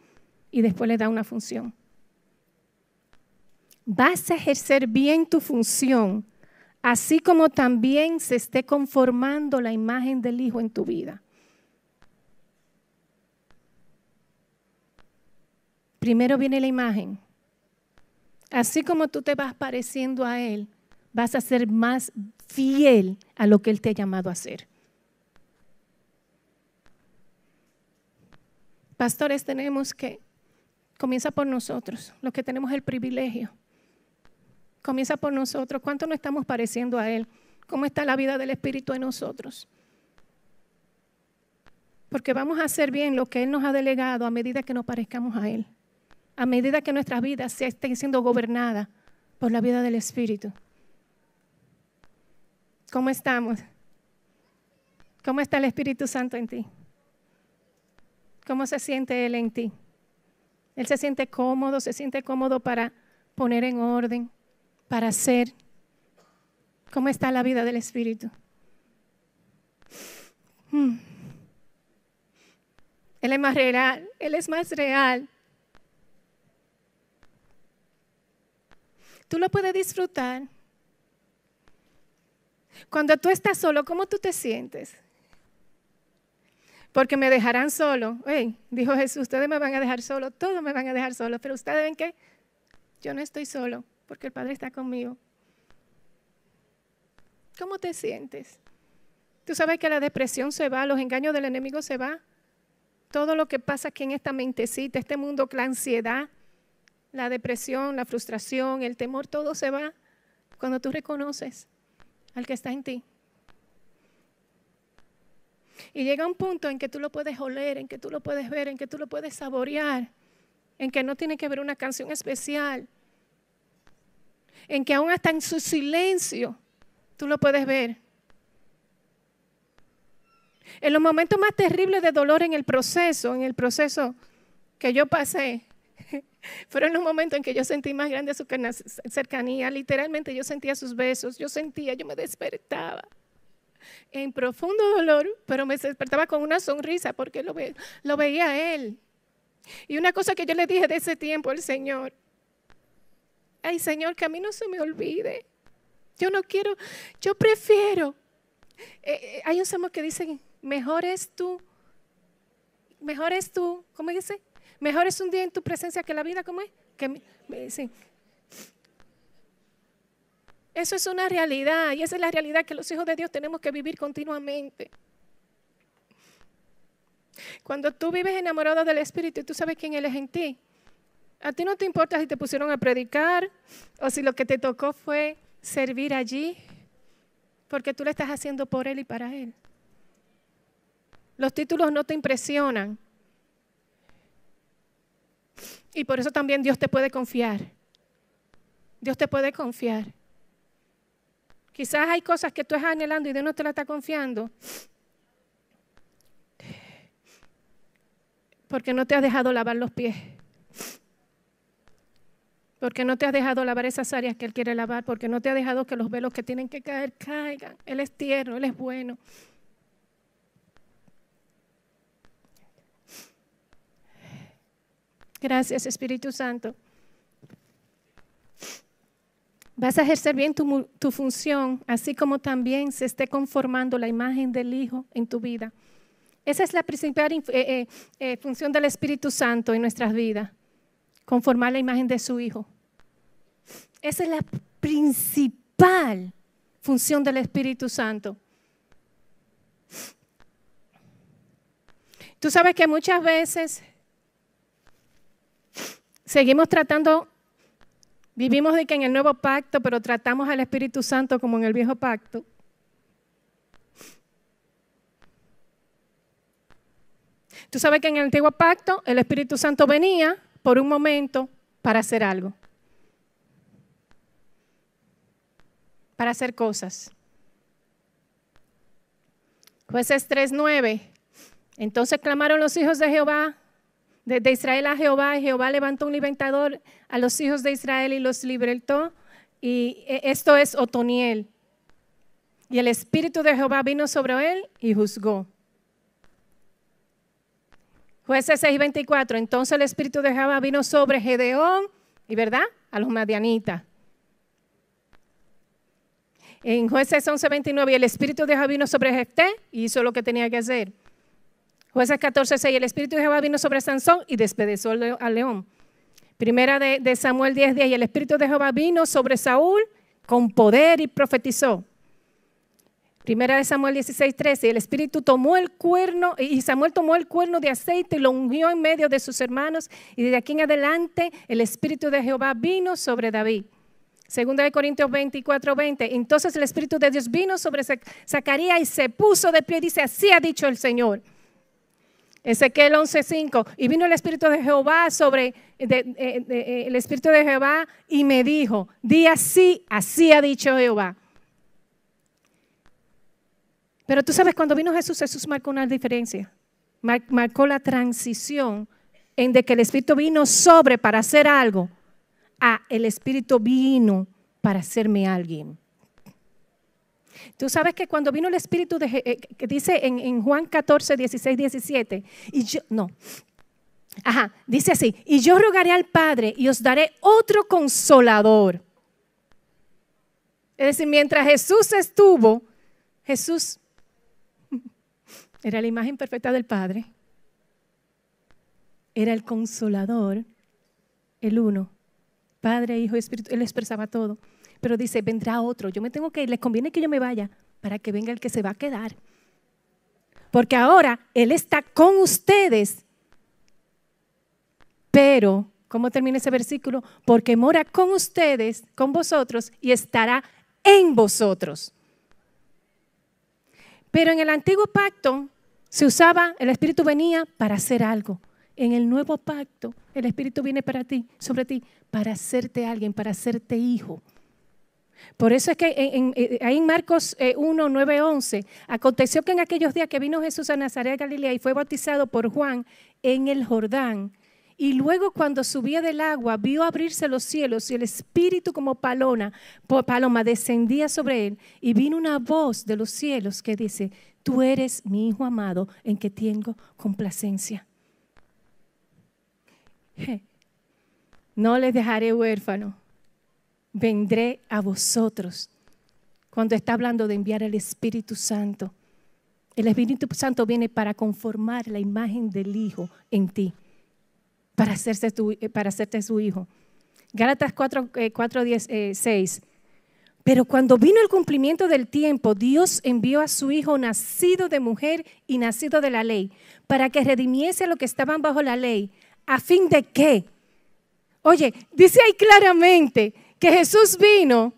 Y después le da una función. Vas a ejercer bien tu función, así como también se esté conformando la imagen del Hijo en tu vida. Primero viene la imagen. Así como tú te vas pareciendo a Él, vas a ser más fiel a lo que Él te ha llamado a hacer. Pastores, comienza por nosotros, los que tenemos el privilegio. Comienza por nosotros. ¿Cuánto nos estamos pareciendo a Él? ¿Cómo está la vida del Espíritu en nosotros? Porque vamos a hacer bien lo que Él nos ha delegado a medida que nos parezcamos a Él. A medida que nuestras vidas estén siendo gobernadas por la vida del Espíritu. ¿Cómo estamos? ¿Cómo está el Espíritu Santo en ti? ¿Cómo se siente Él en ti? Él se siente cómodo para poner en orden, para hacer. ¿Cómo está la vida del Espíritu? Él es más real, Él es más real. Tú lo puedes disfrutar. Cuando tú estás solo, ¿cómo tú te sientes? Porque me dejarán solo. Dijo Jesús, ustedes me van a dejar solo, todos me van a dejar solo, pero ustedes ven que yo no estoy solo, porque el Padre está conmigo. ¿Cómo te sientes? Tú sabes que la depresión se va, los engaños del enemigo se va. Todo lo que pasa aquí en esta mentecita, este mundo, la ansiedad, la depresión, la frustración, el temor, todo se va cuando tú reconoces al que está en ti. Y llega un punto en que tú lo puedes oler, en que tú lo puedes ver, en que tú lo puedes saborear, en que no tiene que ver una canción especial, en que aún hasta en su silencio tú lo puedes ver. En los momentos más terribles de dolor en el proceso que yo pasé, fueron los momentos en que yo sentí más grande su cercanía. Literalmente yo sentía sus besos, yo me despertaba en profundo dolor, pero me despertaba con una sonrisa porque lo veía a Él. Y una cosa que yo le dije de ese tiempo al Señor, ay Señor, que a mí no se me olvide. Yo prefiero Hay un salmo que dice, mejor es tú, ¿cómo dice? Mejor es un día en tu presencia que la vida, ¿cómo es? Sí. Eso es una realidad y esa es la realidad que los hijos de Dios tenemos que vivir continuamente. Cuando tú vives enamorado del Espíritu y tú sabes quién Él es en ti, a ti no te importa si te pusieron a predicar o si lo que te tocó fue servir allí, porque tú lo estás haciendo por Él y para Él. Los títulos no te impresionan. Y por eso también Dios te puede confiar. Dios te puede confiar. Quizás hay cosas que tú estás anhelando y Dios no te la está confiando porque no te has dejado lavar los pies. Porque no te has dejado lavar esas áreas que Él quiere lavar. Porque no te has dejado que los velos que tienen que caer, caigan. Él es tierno, Él es bueno. Gracias, Espíritu Santo. Vas a ejercer bien tu función, así como también se esté conformando la imagen del Hijo en tu vida. Esa es la principal función del Espíritu Santo en nuestras vidas, conformar la imagen de su Hijo. Esa es la principal función del Espíritu Santo. Tú sabes que muchas veces seguimos tratando, vivimos de que en el nuevo pacto, pero tratamos al Espíritu Santo como en el viejo pacto. Tú sabes que en el antiguo pacto el Espíritu Santo venía por un momento para hacer algo, para hacer cosas. Jueces 3:9. Entonces clamaron los hijos de Jehová, de Israel a Jehová, y Jehová levantó un libertador a los hijos de Israel y los libertó. Y esto es Otoniel. Y el Espíritu de Jehová vino sobre él y juzgó. Jueces 6:24. Entonces el Espíritu de Jehová vino sobre Gedeón, y verdad, a los madianitas. En Jueces 11:29, y el Espíritu de Jehová vino sobre Jefté y hizo lo que tenía que hacer. Jueces 14:6, el Espíritu de Jehová vino sobre Sansón y despedazó al león. Primera de Samuel 10:10, y el Espíritu de Jehová vino sobre Saúl con poder y profetizó. Primera de Samuel 16:13, y el Espíritu tomó el cuerno, y Samuel tomó el cuerno de aceite y lo ungió en medio de sus hermanos, y desde aquí en adelante el Espíritu de Jehová vino sobre David. Segunda de Corintios 24:20, entonces el Espíritu de Dios vino sobre Zacarías y se puso de pie y dice, así ha dicho el Señor. Ezequiel 11:5, y vino el Espíritu de Jehová el Espíritu de Jehová y me dijo, di así, así ha dicho Jehová. Pero tú sabes, cuando vino Jesús, Jesús marcó una diferencia, marcó la transición en de que el Espíritu vino sobre para hacer algo, el Espíritu vino para hacerme alguien. Tú sabes que cuando vino el Espíritu, que dice en Juan 14, 16, 17, dice así, y yo rogaré al Padre y os daré otro consolador. Es decir, mientras Jesús estuvo, Jesús era la imagen perfecta del Padre, era el consolador, el uno, Padre, Hijo y Espíritu, Él expresaba todo. Pero dice, vendrá otro, yo me tengo que ir, les conviene que yo me vaya para que venga el que se va a quedar. Porque ahora Él está con ustedes, pero, ¿cómo termina ese versículo? Porque mora con ustedes, con vosotros, y estará en vosotros. Pero en el antiguo pacto se usaba, el Espíritu venía para hacer algo. En el nuevo pacto, el Espíritu viene para ti, sobre ti, para hacerte alguien, para hacerte hijo. Por eso es que ahí en Marcos 1, 9, 11, aconteció que en aquellos días que vino Jesús a Nazaret de Galilea y fue bautizado por Juan en el Jordán, y luego cuando subía del agua vio abrirse los cielos y el Espíritu como paloma descendía sobre él, y vino una voz de los cielos que dice, tú eres mi Hijo amado en que tengo complacencia. No les dejaré huérfano, vendré a vosotros. cuando está hablando de enviar el Espíritu Santo. El Espíritu Santo viene para conformar la imagen del Hijo en ti, para hacerte su Hijo. Gálatas 4:6. Pero cuando vino el cumplimiento del tiempo, Dios envió a su Hijo nacido de mujer y nacido de la ley, para que redimiese a los que estaban bajo la ley, a fin de que, oye, dice ahí claramente que Jesús vino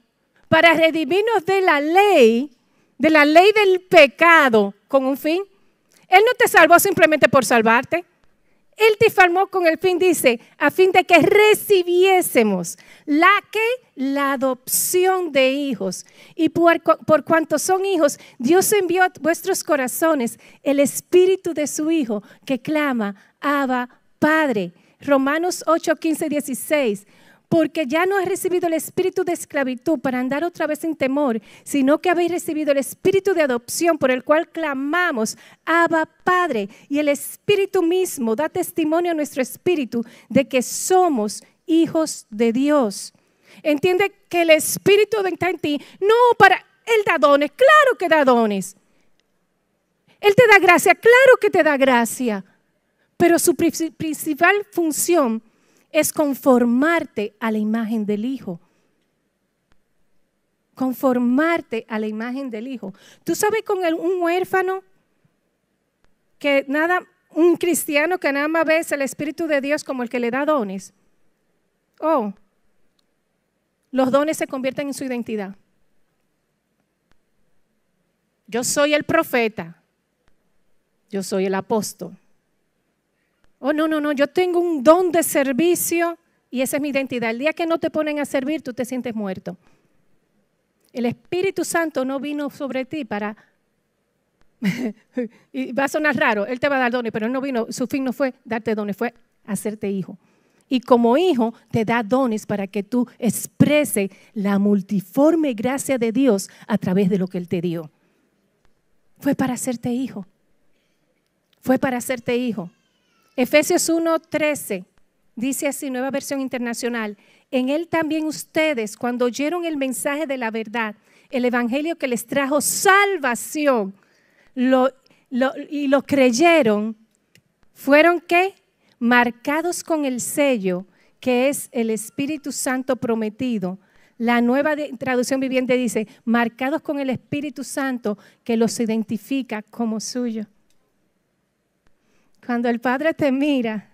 para redimirnos de la ley del pecado, con un fin. Él no te salvó simplemente por salvarte. Él te formó con el fin, dice, a fin de que recibiésemos la adopción de hijos. Y por cuanto son hijos, Dios envió a vuestros corazones el espíritu de su Hijo que clama, Abba, Padre. Romanos 8:15-16. Porque ya no has recibido el espíritu de esclavitud para andar otra vez en temor, sino que habéis recibido el espíritu de adopción por el cual clamamos, Abba, Padre. Y el Espíritu mismo da testimonio a nuestro espíritu de que somos hijos de Dios. Entiende que el Espíritu está en ti, Él da dones, claro que da dones. Él te da gracia, claro que te da gracia. Pero su principal función es conformarte a la imagen del Hijo. Conformarte a la imagen del Hijo. Tú sabes con un huérfano un cristiano que nada más ve el Espíritu de Dios como el que le da dones. Los dones se convierten en su identidad. Yo soy el profeta. Yo soy el apóstol. No, yo tengo un don de servicio y esa es mi identidad. El día que no te ponen a servir, tú te sientes muerto. El Espíritu Santo no vino sobre ti para, y va a sonar raro, Él te va a dar dones, pero Él no vino, su fin no fue darte dones, fue hacerte hijo. Y como hijo te da dones para que tú expreses la multiforme gracia de Dios a través de lo que Él te dio. Fue para hacerte hijo. Fue para hacerte hijo. Efesios 1:13 dice así, Nueva Versión Internacional. En Él también ustedes, cuando oyeron el mensaje de la verdad, el evangelio que les trajo salvación, y lo creyeron, fueron ¿qué? Marcados con el sello que es el Espíritu Santo prometido. La Nueva Traducción Viviente dice, marcados con el Espíritu Santo que los identifica como suyo. Cuando el Padre te mira,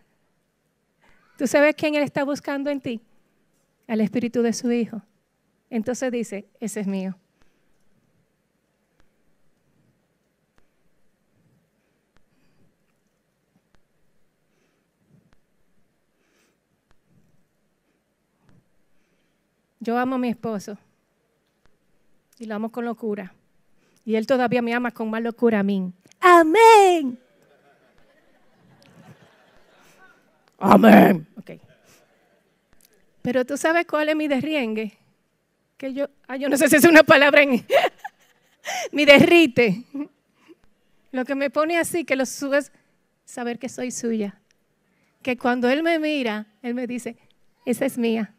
¿tú sabes quién Él está buscando en ti? Al Espíritu de su Hijo. Entonces dice, ese es mío. Yo amo a mi esposo y lo amo con locura. Y él todavía me ama con más locura a mí. ¡Amén! Amén. Okay. Pero tú sabes cuál es mi derriengue. Que yo no sé si es una palabra en mi derrite. Lo que me pone así, que lo sube es saber que soy suya. Que cuando Él me mira, Él me dice, esa es mía.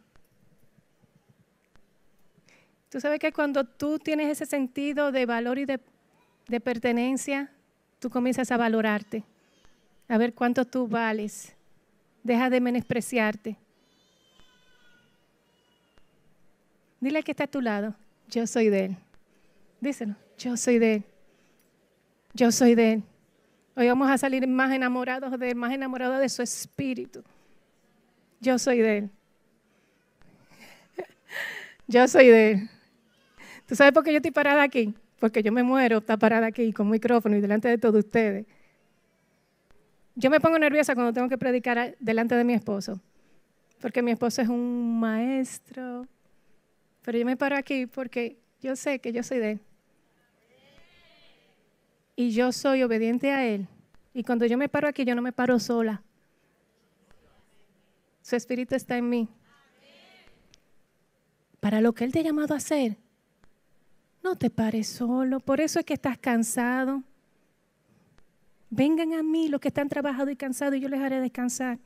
Tú sabes que cuando tú tienes ese sentido de valor y de pertenencia, tú comienzas a valorarte, a ver cuánto tú vales. Deja de menospreciarte. Dile al que está a tu lado, yo soy de Él. Díselo, yo soy de Él. Yo soy de Él. Hoy vamos a salir más enamorados de su espíritu. Yo soy de Él. Yo soy de Él. ¿Tú sabes por qué yo estoy parada aquí? Porque yo me muero, está parada aquí con micrófono y delante de todos ustedes. Yo me pongo nerviosa cuando tengo que predicar delante de mi esposo, porque mi esposo es un maestro, pero yo me paro aquí porque yo sé que yo soy de Él. Y yo soy obediente a Él. Y cuando yo me paro aquí, yo no me paro sola. Su espíritu está en mí. Para lo que Él te ha llamado a hacer, no te pares solo. Por eso es que estás cansado. Vengan a mí los que están trabajados y cansados y yo les haré descansar.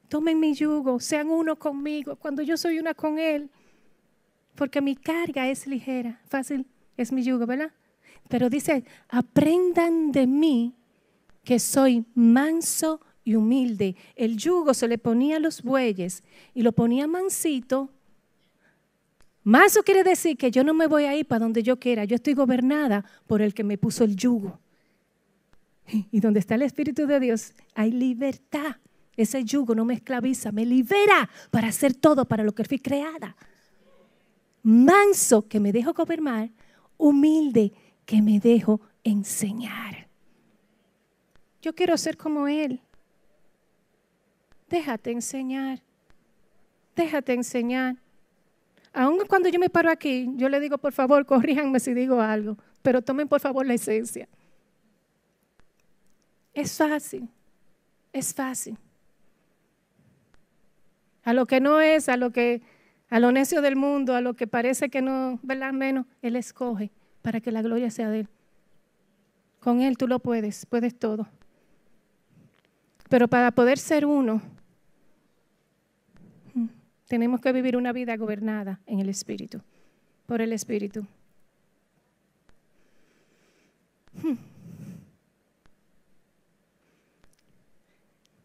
Tomen mi yugo, sean uno conmigo cuando yo soy una con Él. porque mi carga es ligera, fácil es mi yugo, ¿verdad? Pero dice, aprendan de mí que soy manso y humilde. El yugo se le ponía a los bueyes y lo ponía mansito. Manso quiere decir que yo no me voy a ir para donde yo quiera, yo estoy gobernada por el que me puso el yugo. Y donde está el Espíritu de Dios hay libertad. Ese yugo no me esclaviza, me libera para hacer todo para lo que fui creada. Manso, que me dejo gobernar. Humilde, que me dejo enseñar. Yo quiero ser como Él. Déjate enseñar. Déjate enseñar. Aun cuando yo me paro aquí, yo le digo, por favor, corríjanme si digo algo, pero tomen por favor la esencia. Es fácil. Es fácil. A lo que no es, a lo necio del mundo, a lo que parece que no, ¿verdad? Menos, Él escoge para que la gloria sea de Él. Con Él tú lo puedes todo. Pero para poder ser uno, tenemos que vivir una vida gobernada en el Espíritu, por el Espíritu.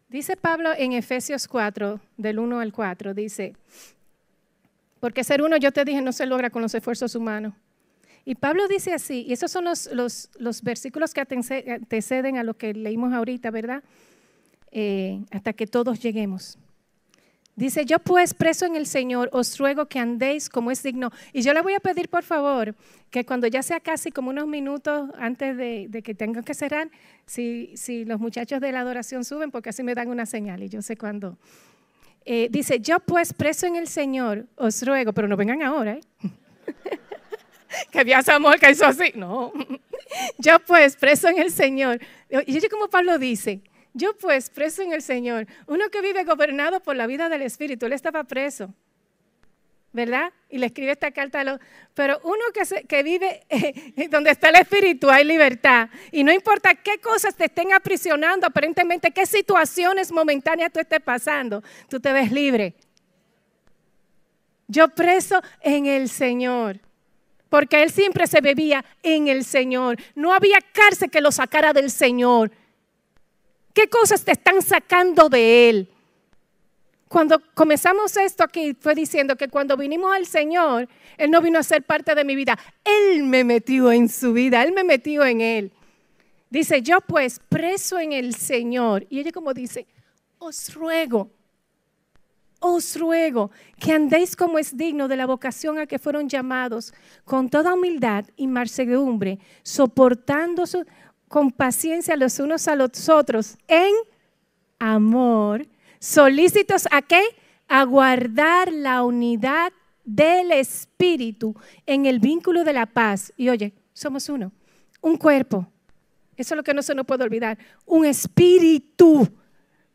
Dice Pablo en Efesios 4, del 1 al 4, dice, porque ser uno, yo te dije, no se logra con los esfuerzos humanos. Y Pablo dice así, y esos son los versículos que anteceden a lo que leímos ahorita, ¿verdad? Hasta que todos lleguemos. Dice, yo pues preso en el Señor, os ruego que andéis como es digno. Y yo le voy a pedir, por favor, que cuando ya sea casi como unos minutos antes de que tengan que cerrar, si los muchachos de la adoración suben, porque así me dan una señal y yo sé cuándo. Dice, yo pues preso en el Señor, os ruego, pero no vengan ahora, ¿eh? Que había esa mujer que hizo así. No. Yo pues preso en el Señor. Y oye como Pablo dice, yo pues preso en el Señor, uno que vive gobernado por la vida del Espíritu, él estaba preso, ¿verdad? Y le escribe esta carta pero uno que vive donde está el Espíritu hay libertad. Y no importa qué cosas te estén aprisionando, aparentemente qué situaciones momentáneas tú estés pasando, tú te ves libre. Yo preso en el Señor. Porque él siempre se bebía en el Señor. No había cárcel que lo sacara del Señor. ¿Qué cosas te están sacando de Él? Cuando comenzamos esto aquí, fue diciendo que cuando vinimos al Señor, Él no vino a ser parte de mi vida. Él me metió en su vida, Él me metió en Él. Dice, yo pues, preso en el Señor. Y ella como dice, os ruego que andéis como es digno de la vocación a que fueron llamados, con toda humildad y mansedumbre, soportándose con paciencia los unos a los otros, en amor, solícitos ¿a qué? A guardar la unidad del Espíritu en el vínculo de la paz. Y oye, somos uno, un cuerpo. Eso es lo que no se nos puede olvidar. Un espíritu.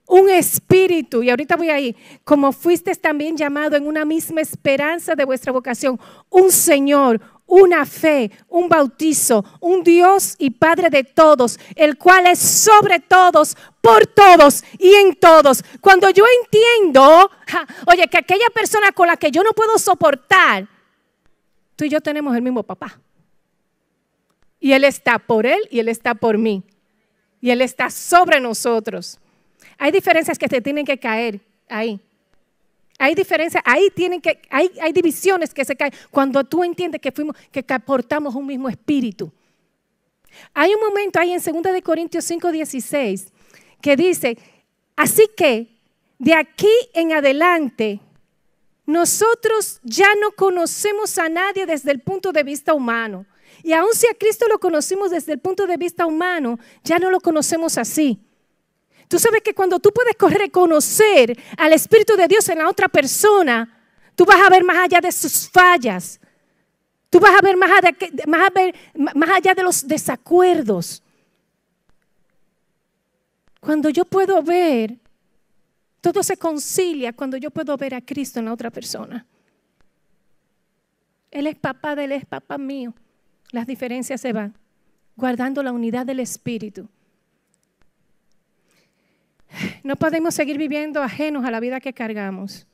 Un espíritu, y ahorita voy ahí, como fuisteis también llamado en una misma esperanza de vuestra vocación, un Señor, una fe, un bautizo, un Dios y Padre de todos, el cual es sobre todos, por todos y en todos. Cuando yo entiendo, oye, que aquella persona con la que yo no puedo soportar, tú y yo tenemos el mismo papá. Y Él está por él y Él está por mí. Y Él está sobre nosotros. Hay diferencias que te tienen que caer ahí. Hay diferencias, hay divisiones que se caen cuando tú entiendes que portamos un mismo espíritu. Hay un momento ahí en 2 de Corintios 5:16 que dice, así que de aquí en adelante nosotros ya no conocemos a nadie desde el punto de vista humano. Y aun si a Cristo lo conocimos desde el punto de vista humano, ya no lo conocemos así. Tú sabes que cuando tú puedes reconocer al Espíritu de Dios en la otra persona, tú vas a ver más allá de sus fallas. Tú vas a ver más allá de los desacuerdos. Cuando yo puedo ver, todo se concilia cuando yo puedo ver a Cristo en la otra persona. Él es papá de él, es papá mío. Las diferencias se van, guardando la unidad del Espíritu. No podemos seguir viviendo ajenos a la vida que cargamos.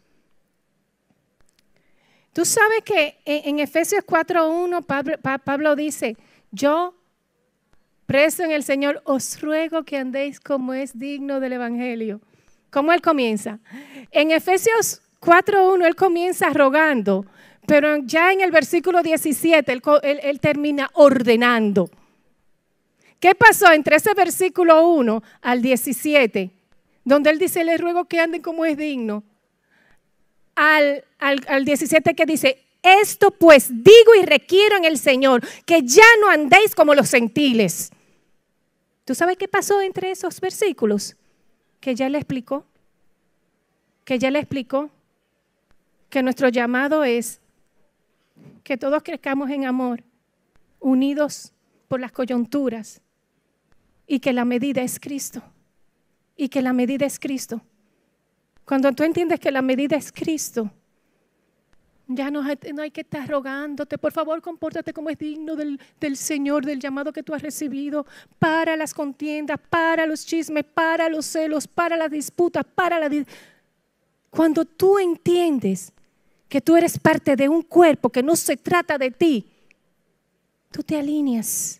Tú sabes que en Efesios 4:1 Pablo dice, yo, preso en el Señor, os ruego que andéis como es digno del Evangelio. ¿Cómo él comienza? En Efesios 4:1 él comienza rogando, pero ya en el versículo 17 él termina ordenando. ¿Qué pasó entre ese versículo 1 al 17? Donde él dice, les ruego que anden como es digno. Al 17 que dice, esto pues digo y requiero en el Señor, que ya no andéis como los gentiles. ¿Tú sabes qué pasó entre esos versículos? Que ya le explicó. Que nuestro llamado es que todos crezcamos en amor, unidos por las coyunturas, y que la medida es Cristo. Cuando tú entiendes que la medida es Cristo, ya no hay que estar rogándote, por favor, compórtate como es digno del Señor, del llamado que tú has recibido, para las contiendas, para los chismes, para los celos, para las disputas, Cuando tú entiendes que tú eres parte de un cuerpo, que no se trata de ti, tú te alineas.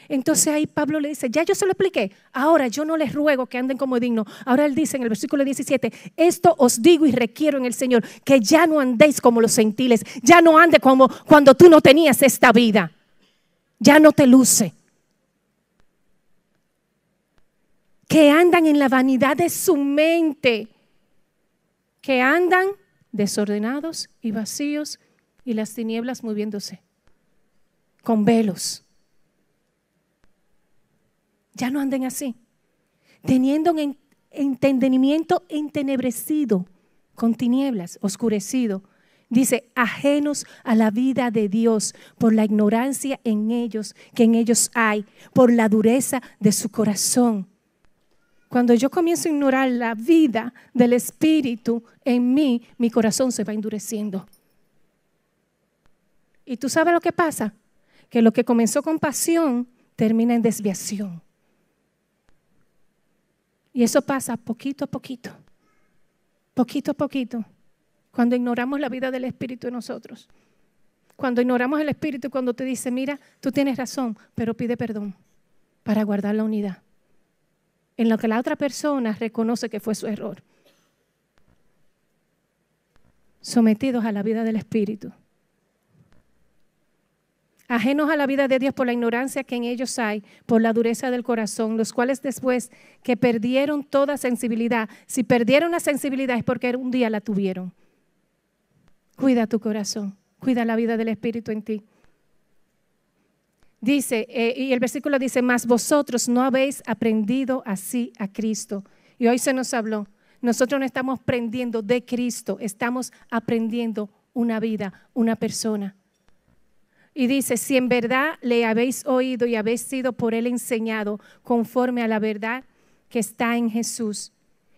Entonces ahí Pablo le dice, ya yo se lo expliqué, ahora yo no les ruego que anden como dignos. Ahora él dice en el versículo 17, esto os digo y requiero en el Señor, que ya no andéis como los gentiles, ya no ande como cuando tú no tenías esta vida, ya no te luce. Que andan en la vanidad de su mente, que andan desordenados y vacíos y las tinieblas moviéndose, con velos. Ya no anden así, teniendo un entendimiento entenebrecido, con tinieblas, oscurecido. Dice, ajenos a la vida de Dios por la ignorancia que en ellos hay, por la dureza de su corazón. Cuando yo comienzo a ignorar la vida del Espíritu en mí, mi corazón se va endureciendo. ¿Y tú sabes lo que pasa? Que lo que comenzó con pasión termina en desviación. Y eso pasa poquito a poquito, cuando ignoramos la vida del Espíritu en nosotros. Cuando ignoramos el Espíritu, cuando te dice, mira, tú tienes razón, pero pide perdón para guardar la unidad. En lo que la otra persona reconoce que fue su error. Sometidos a la vida del Espíritu. Ajenos a la vida de Dios por la ignorancia que en ellos hay, por la dureza del corazón, los cuales después que perdieron toda sensibilidad, si perdieron la sensibilidad es porque un día la tuvieron. Cuida tu corazón, cuida la vida del Espíritu en ti. Dice, y el versículo dice, mas vosotros no habéis aprendido así a Cristo. Y hoy se nos habló, nosotros no estamos aprendiendo de Cristo, estamos aprendiendo una vida, una persona. Y dice, si en verdad le habéis oído y habéis sido por él enseñado conforme a la verdad que está en Jesús.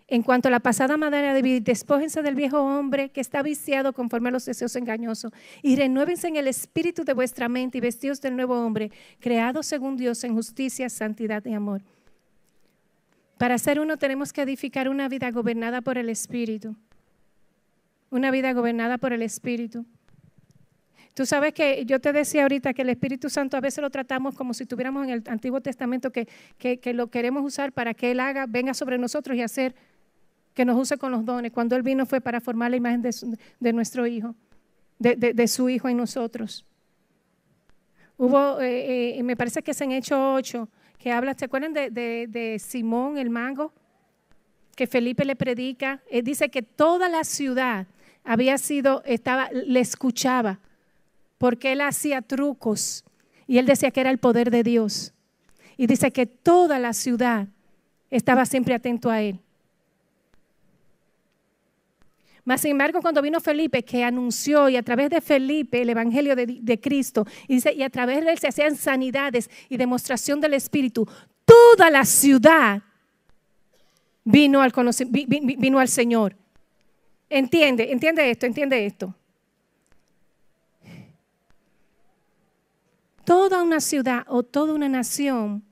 En cuanto a la pasada manera de vivir, despójense del viejo hombre que está viciado conforme a los deseos engañosos y renuévense en el espíritu de vuestra mente y vestidos del nuevo hombre, creado según Dios en justicia, santidad y amor. Para ser uno tenemos que edificar una vida gobernada por el Espíritu. Una vida gobernada por el Espíritu. Tú sabes que yo te decía ahorita que el Espíritu Santo a veces lo tratamos como si estuviéramos en el Antiguo Testamento, que lo queremos usar para que Él venga sobre nosotros y hacer que nos use con los dones. Cuando Él vino fue para formar la imagen de nuestro Hijo, de su Hijo en nosotros. Hubo, me parece que es en Hechos 8, que habla, ¿se acuerdan de Simón el mago? Que Felipe le predica. Dice que toda la ciudad le escuchaba, porque él hacía trucos y él decía que era el poder de Dios. Y dice que toda la ciudad estaba siempre atento a él. Mas sin embargo, cuando vino Felipe, que anunció, y a través de Felipe el evangelio de Cristo, y dice, y a través de él se hacían sanidades y demostración del Espíritu, toda la ciudad vino al Señor. Entiende esto. Toda una ciudad o toda una nación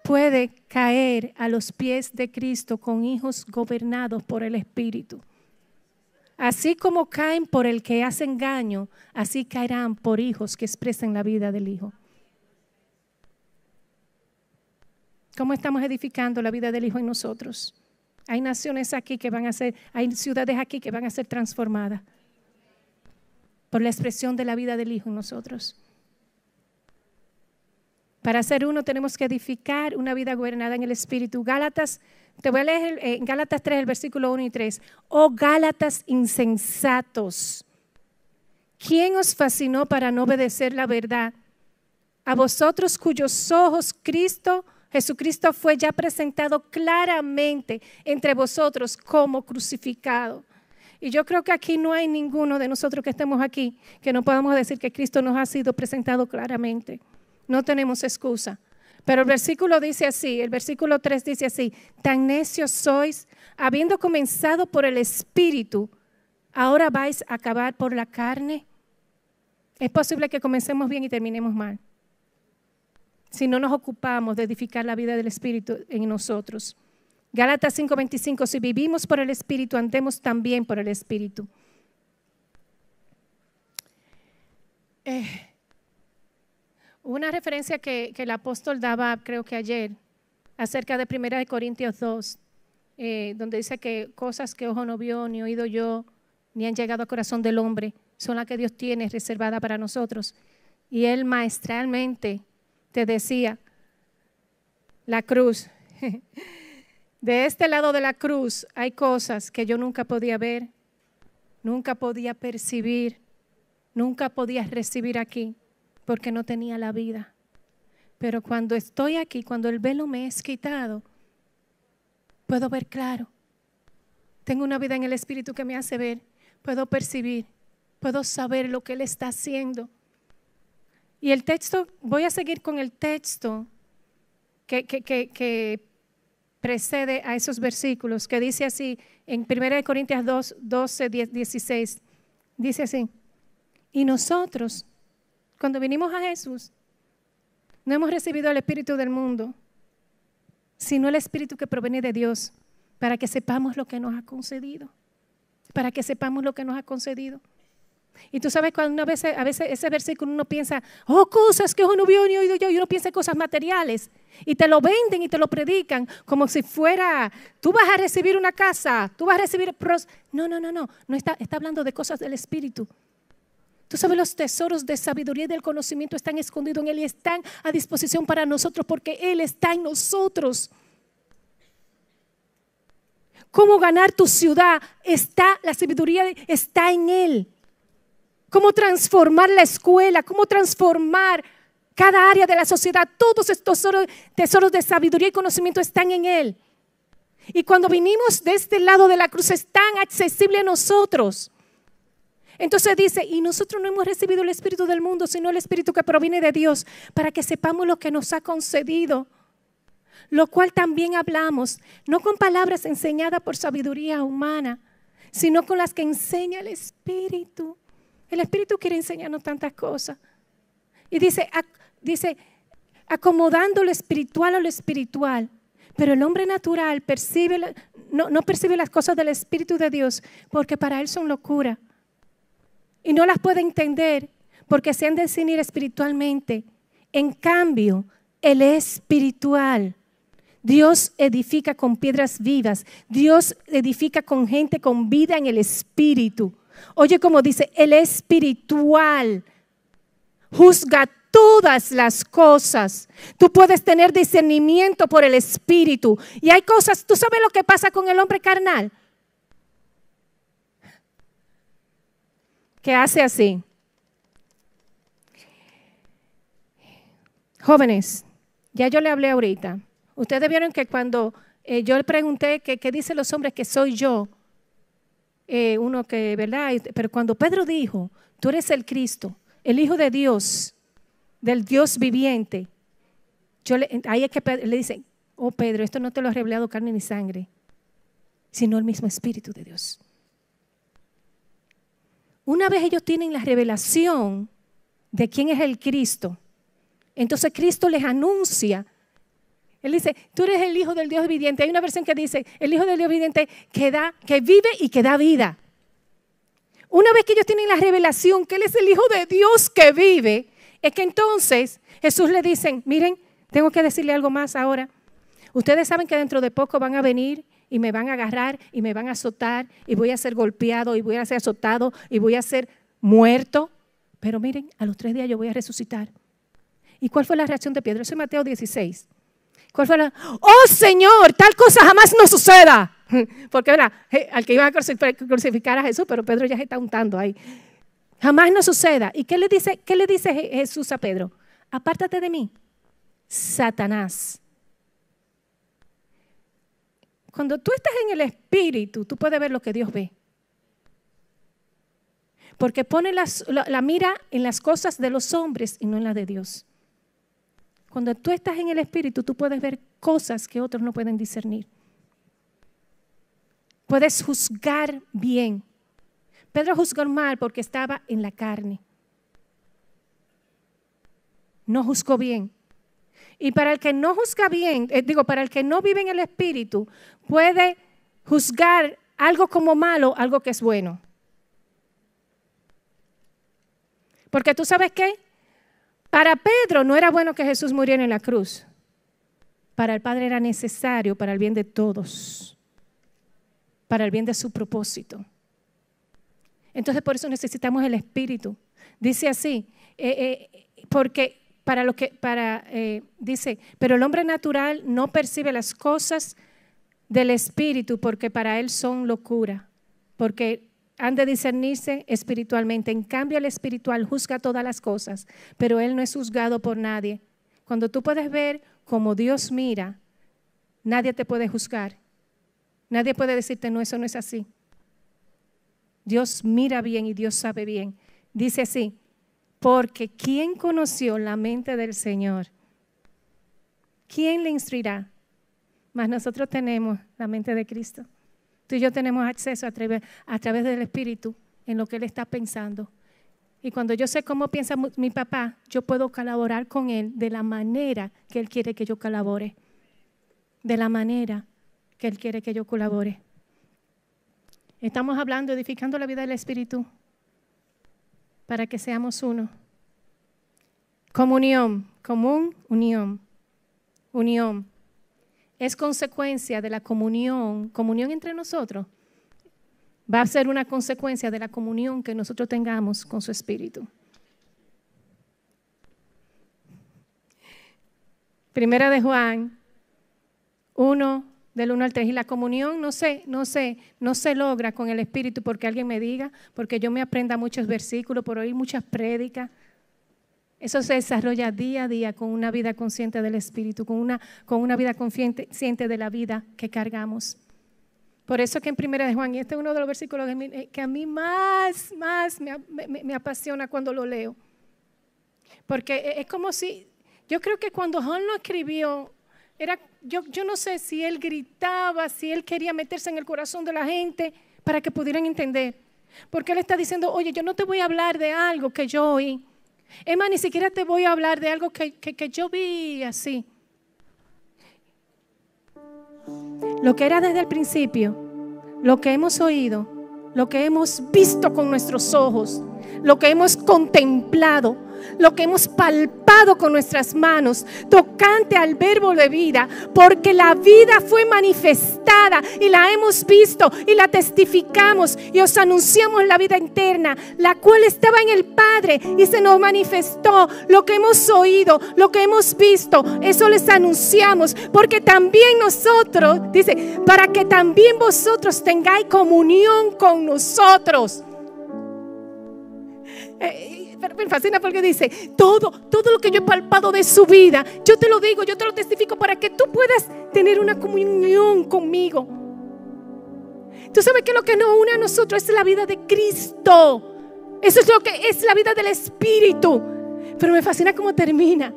puede caer a los pies de Cristo con hijos gobernados por el Espíritu. Así como caen por el que hace engaño, así caerán por hijos que expresen la vida del Hijo. ¿Cómo estamos edificando la vida del Hijo en nosotros? Hay naciones aquí que van a ser, hay ciudades aquí que van a ser transformadas por la expresión de la vida del Hijo en nosotros. Para ser uno tenemos que edificar una vida gobernada en el Espíritu. Gálatas, te voy a leer en Gálatas 3, el versículo 1 y 3. Oh Gálatas insensatos, ¿quién os fascinó para no obedecer la verdad? A vosotros cuyos ojos Jesucristo fue ya presentado claramente entre vosotros como crucificado. Y yo creo que aquí no hay ninguno de nosotros que estemos aquí que no podamos decir que Cristo nos ha sido presentado claramente. No tenemos excusa. Pero el versículo dice así, el versículo 3 dice así: tan necios sois, habiendo comenzado por el Espíritu, ¿ahora vais a acabar por la carne? Es posible que comencemos bien y terminemos mal, si no nos ocupamos de edificar la vida del Espíritu en nosotros. Gálatas 5:25, si vivimos por el Espíritu, andemos también por el Espíritu. Una referencia que el apóstol daba, creo que ayer, acerca de 1 Corintios 2, donde dice que cosas que ojo no vio, ni oído yo, ni han llegado al corazón del hombre, son las que Dios tiene reservada para nosotros. Y él maestralmente te decía, la cruz. De este lado de la cruz hay cosas que yo nunca podía ver, nunca podía percibir, nunca podía recibir aquí, porque no tenía la vida. Pero cuando estoy aquí, cuando el velo me es quitado, puedo ver claro. Tengo una vida en el Espíritu que me hace ver, puedo percibir, puedo saber lo que Él está haciendo. Y el texto, voy a seguir con el texto que precede a esos versículos, que dice así, en 1 Corintios 2, 12, 16, dice así: y nosotros, cuando vinimos a Jesús, no hemos recibido el Espíritu del mundo, sino el Espíritu que proviene de Dios, para que sepamos lo que nos ha concedido. Para que sepamos lo que nos ha concedido. Y tú sabes, cuando a veces ese versículo uno piensa, oh, cosas que uno vio ni oído yo, y uno piensa en cosas materiales, y te lo venden y te lo predican como si fuera, tú vas a recibir una casa, tú vas a recibir no está hablando de cosas del Espíritu. Tú sabes, los tesoros de sabiduría y del conocimiento están escondidos en Él y están a disposición para nosotros porque Él está en nosotros. Cómo ganar tu ciudad, la sabiduría está en Él. Cómo transformar la escuela, cómo transformar cada área de la sociedad. Todos estos tesoros de sabiduría y conocimiento están en Él. Y cuando vinimos de este lado de la cruz, es tan accesible a nosotros. Entonces dice, y nosotros no hemos recibido el Espíritu del mundo, sino el Espíritu que proviene de Dios, para que sepamos lo que nos ha concedido. Lo cual también hablamos, no con palabras enseñadas por sabiduría humana, sino con las que enseña el Espíritu. El Espíritu quiere enseñarnos tantas cosas. Y dice, acomodando lo espiritual a lo espiritual. Pero el hombre natural no percibe las cosas del Espíritu de Dios, porque para él son locura. Y no las puede entender porque se han de discernir espiritualmente. En cambio, el espiritual, Dios edifica con piedras vivas. Dios edifica con gente con vida en el Espíritu. Oye, como dice, el espiritual juzga todas las cosas. Tú puedes tener discernimiento por el Espíritu. Y hay cosas, ¿tú sabes lo que pasa con el hombre carnal? Que hace así. Jóvenes, ya yo le hablé ahorita. Ustedes vieron que cuando yo le pregunté qué dicen los hombres que soy yo, uno que, ¿verdad? Pero cuando Pedro dijo, tú eres el Cristo, el Hijo de Dios, del Dios viviente, ahí es que le dice, oh Pedro, esto no te lo ha revelado carne ni sangre, sino el mismo Espíritu de Dios. Una vez ellos tienen la revelación de quién es el Cristo, entonces Cristo les anuncia. Él dice, tú eres el Hijo del Dios viviente. Hay una versión que dice, el Hijo del Dios viviente que vive y que da vida. Una vez que ellos tienen la revelación que Él es el Hijo de Dios que vive, es que entonces Jesús le dice, miren, tengo que decirle algo más ahora. Ustedes saben que dentro de poco van a venir y me van a agarrar y me van a azotar y voy a ser golpeado y voy a ser azotado y voy a ser muerto. Pero miren, a los 3 días yo voy a resucitar. ¿Y cuál fue la reacción de Pedro? Eso es Mateo 16. ¿Cuál fue la? ¡Oh, Señor! Tal cosa jamás nos suceda. Porque ¿verdad? Al que iban a crucificar a Jesús, pero Pedro ya se está untando ahí. Jamás nos suceda. ¿Y qué le dice Jesús a Pedro? Apártate de mí, Satanás. Cuando tú estás en el Espíritu, tú puedes ver lo que Dios ve. Porque pone la mira en las cosas de los hombres y no en las de Dios. Cuando tú estás en el Espíritu, tú puedes ver cosas que otros no pueden discernir. Puedes juzgar bien. Pedro juzgó mal porque estaba en la carne. No juzgó bien. Y para el que no juzga bien, para el que no vive en el Espíritu, puede juzgar algo como malo, algo que es bueno. Porque tú sabes qué, para Pedro no era bueno que Jesús muriera en la cruz. Para el Padre era necesario para el bien de todos, para el bien de su propósito. Entonces por eso necesitamos el Espíritu. Dice así, porque dice, pero el hombre natural no percibe las cosas del Espíritu porque para él son locura, porque han de discernirse espiritualmente. En cambio el espiritual juzga todas las cosas, pero él no es juzgado por nadie. Cuando tú puedes ver como Dios mira, nadie te puede juzgar. Nadie puede decirte, no, eso no es así. Dios mira bien y Dios sabe bien. Dice así, porque ¿quién conoció la mente del Señor? ¿Quién le instruirá? Mas nosotros tenemos la mente de Cristo. Tú y yo tenemos acceso a través del Espíritu en lo que Él está pensando. Y cuando yo sé cómo piensa mi papá, yo puedo colaborar con Él de la manera que Él quiere que yo colabore. De la manera que Él quiere que yo colabore. Estamos hablando, edificando la vida del Espíritu para que seamos uno. Comunión, unión. Es consecuencia de la comunión entre nosotros. Va a ser una consecuencia de la comunión que nosotros tengamos con su Espíritu. Primera de Juan 1, del 1 al 3. Y la comunión no se logra con el Espíritu porque alguien me diga, porque yo me aprenda muchos versículos, por oír muchas prédicas. Eso se desarrolla día a día con una vida consciente del Espíritu, con una vida consciente de la vida que cargamos. Por eso que en Primera de Juan, y este es uno de los versículos que a mí más me apasiona cuando lo leo. Porque es como si, yo creo que cuando Juan lo escribió, yo no sé si él gritaba, si él quería meterse en el corazón de la gente para que pudieran entender. Porque él está diciendo, oye, yo no te voy a hablar de algo que yo oí. Emma, ni siquiera te voy a hablar de algo que yo vi así. Lo que era desde el principio, lo que hemos oído, lo que hemos visto con nuestros ojos, lo que hemos contemplado, lo que hemos palpado con nuestras manos, tocante al verbo de vida, porque la vida fue manifestada y la hemos visto y la testificamos y os anunciamos la vida eterna, la cual estaba en el Padre y se nos manifestó. Lo que hemos oído, lo que hemos visto, eso les anunciamos, porque también nosotros, dice, para que también vosotros tengáis comunión con nosotros. Me fascina porque dice, todo lo que yo he palpado de su vida, yo te lo digo, yo te lo testifico para que tú puedas tener una comunión conmigo. Tú sabes que lo que nos une a nosotros es la vida de Cristo. Eso es lo que es la vida del Espíritu. Pero me fascina cómo termina.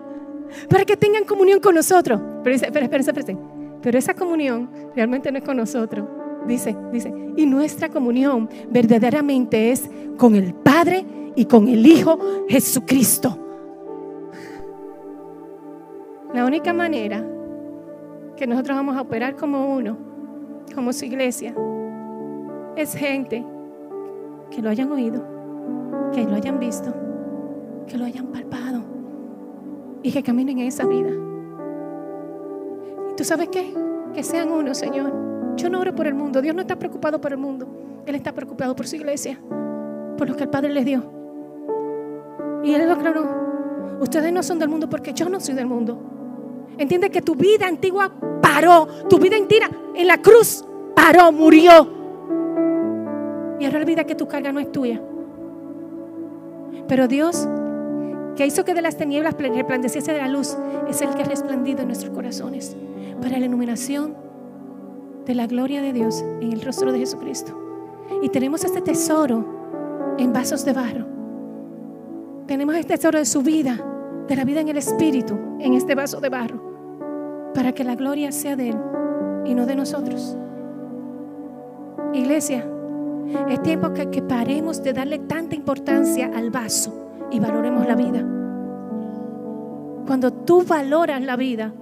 Para que tengan comunión con nosotros. Pero dice, espérense. Pero esa comunión realmente no es con nosotros. Dice, y nuestra comunión verdaderamente es con el Padre y con el Hijo Jesucristo. La única manera que nosotros vamos a operar como uno, como su iglesia, es gente que lo hayan oído, que lo hayan visto, que lo hayan palpado y que caminen en esa vida. ¿Y tú sabes qué? Que sean uno, Señor. Yo no oro por el mundo. Dios no está preocupado por el mundo. Él está preocupado por su iglesia, por lo que el Padre les dio. Y Él lo aclaró: ustedes no son del mundo porque yo no soy del mundo. Entiende que tu vida antigua paró. Tu vida entera en la cruz paró, murió. Y ahora olvida que tu carga no es tuya. Pero Dios, que hizo que de las tinieblas resplandeciese de la luz, es el que ha resplandido en nuestros corazones para la iluminación de la gloria de Dios en el rostro de Jesucristo. Y tenemos este tesoro en vasos de barro. Tenemos este tesoro de su vida, de la vida en el Espíritu, en este vaso de barro, para que la gloria sea de Él y no de nosotros. Iglesia, es tiempo que paremos de darle tanta importancia al vaso y valoremos la vida. Cuando tú valoras la vida,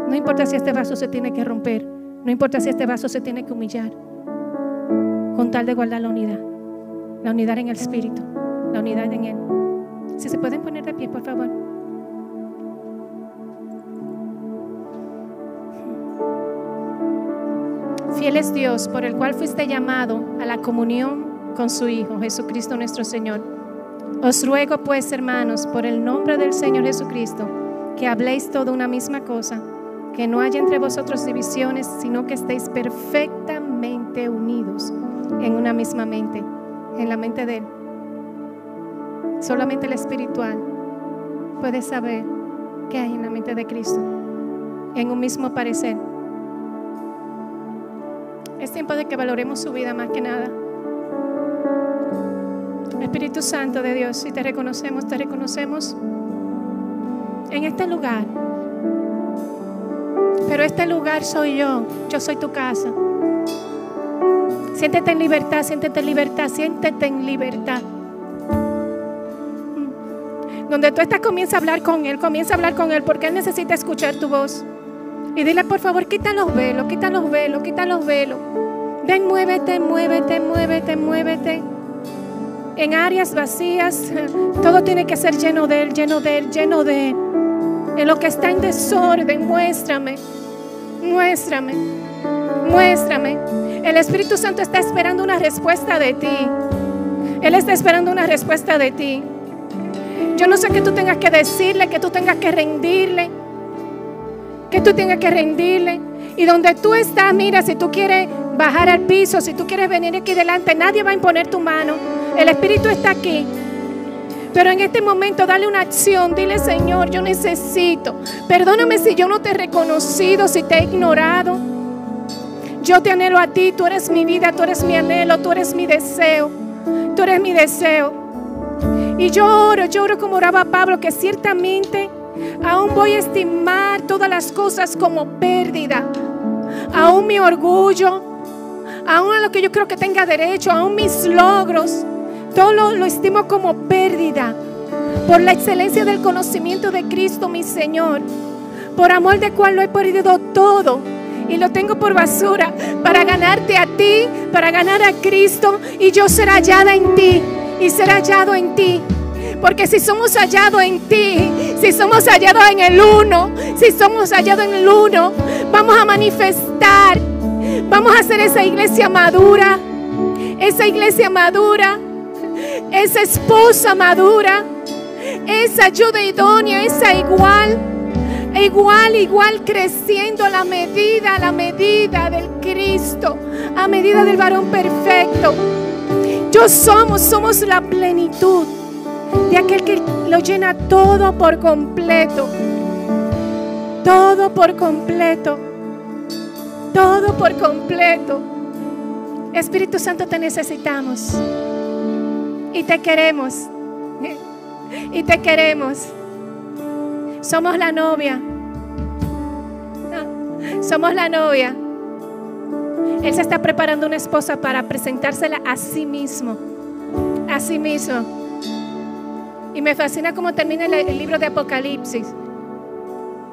no importa si este vaso se tiene que romper, no importa si este vaso se tiene que humillar, con tal de guardar la unidad en el Espíritu, la unidad en Él. Si se pueden poner de pie, por favor. Fiel es Dios, por el cual fuiste llamado a la comunión con su Hijo, Jesucristo nuestro Señor. Os ruego pues, hermanos, por el nombre del Señor Jesucristo, que habléis toda una misma cosa, que no haya entre vosotros divisiones, sino que estéis perfectamente unidos en una misma mente, en la mente de Él. Solamente el espiritual puede saber qué hay en la mente de Cristo, en un mismo parecer. Es tiempo de que valoremos su vida más que nada. Espíritu Santo de Dios, si te reconocemos en este lugar. Pero este lugar soy yo soy tu casa. Siéntete en libertad, siéntete en libertad, siéntete en libertad. Donde tú estás, comienza a hablar con Él, porque Él necesita escuchar tu voz. Y dile, por favor, quita los velos. Ven, muévete. En áreas vacías, todo tiene que ser lleno de Él. En lo que está en desorden, muéstrame. El Espíritu Santo está esperando una respuesta de ti. Él está esperando una respuesta de ti. Yo no sé qué tú tengas que decirle, que tú tengas que rendirle. Y donde tú estás, mira, si tú quieres bajar al piso, si tú quieres venir aquí delante, nadie va a imponer tu mano. El Espíritu está aquí. Pero en este momento dale una acción. Dile, Señor, yo necesito. Perdóname si yo no te he reconocido, si te he ignorado. Yo te anhelo a ti. Tú eres mi vida, tú eres mi anhelo, tú eres mi deseo. Y yo oro como oraba Pablo, que ciertamente aún voy a estimar todas las cosas como pérdida. Aún mi orgullo, aún a lo que yo creo que tenga derecho, aún mis logros, todo lo estimo como pérdida por la excelencia del conocimiento de Cristo mi Señor, por amor de cual lo he perdido todo y lo tengo por basura para ganarte a ti, para ganar a Cristo, y yo ser hallada en ti y ser hallado en ti. Porque si somos hallados en ti, si somos hallados en el uno, vamos a manifestar, vamos a hacer esa iglesia madura, esa esposa madura, esa ayuda idónea, esa igual creciendo a la medida del Cristo, a medida del varón perfecto. Somos la plenitud de aquel que lo llena todo por completo. Espíritu Santo, te necesitamos y te queremos. Somos la novia. Él se está preparando una esposa para presentársela a sí mismo. Y me fascina cómo termina el libro de Apocalipsis,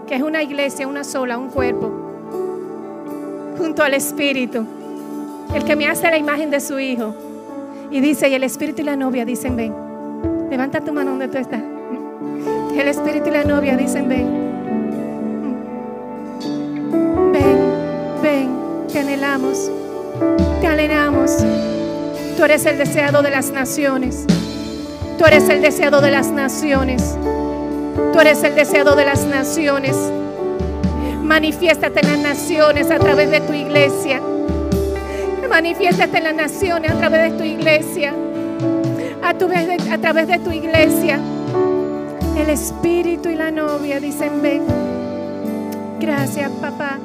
que es una iglesia, una sola, un cuerpo, junto al Espíritu, el que me hace la imagen de su Hijo. Y dice, y el Espíritu y la novia dicen, ven. Levanta tu mano donde tú estás. El Espíritu y la novia dicen, ven. Ven, ven, te anhelamos, te anhelamos. Tú eres el deseado de las naciones. Tú eres el deseado de las naciones. Tú eres el deseado de las naciones. Manifiéstate en las naciones a través de tu iglesia. Manifiéstate en las naciones a través de tu iglesia. A través de tu iglesia. El Espíritu y la novia dicen, ven. Gracias, papá.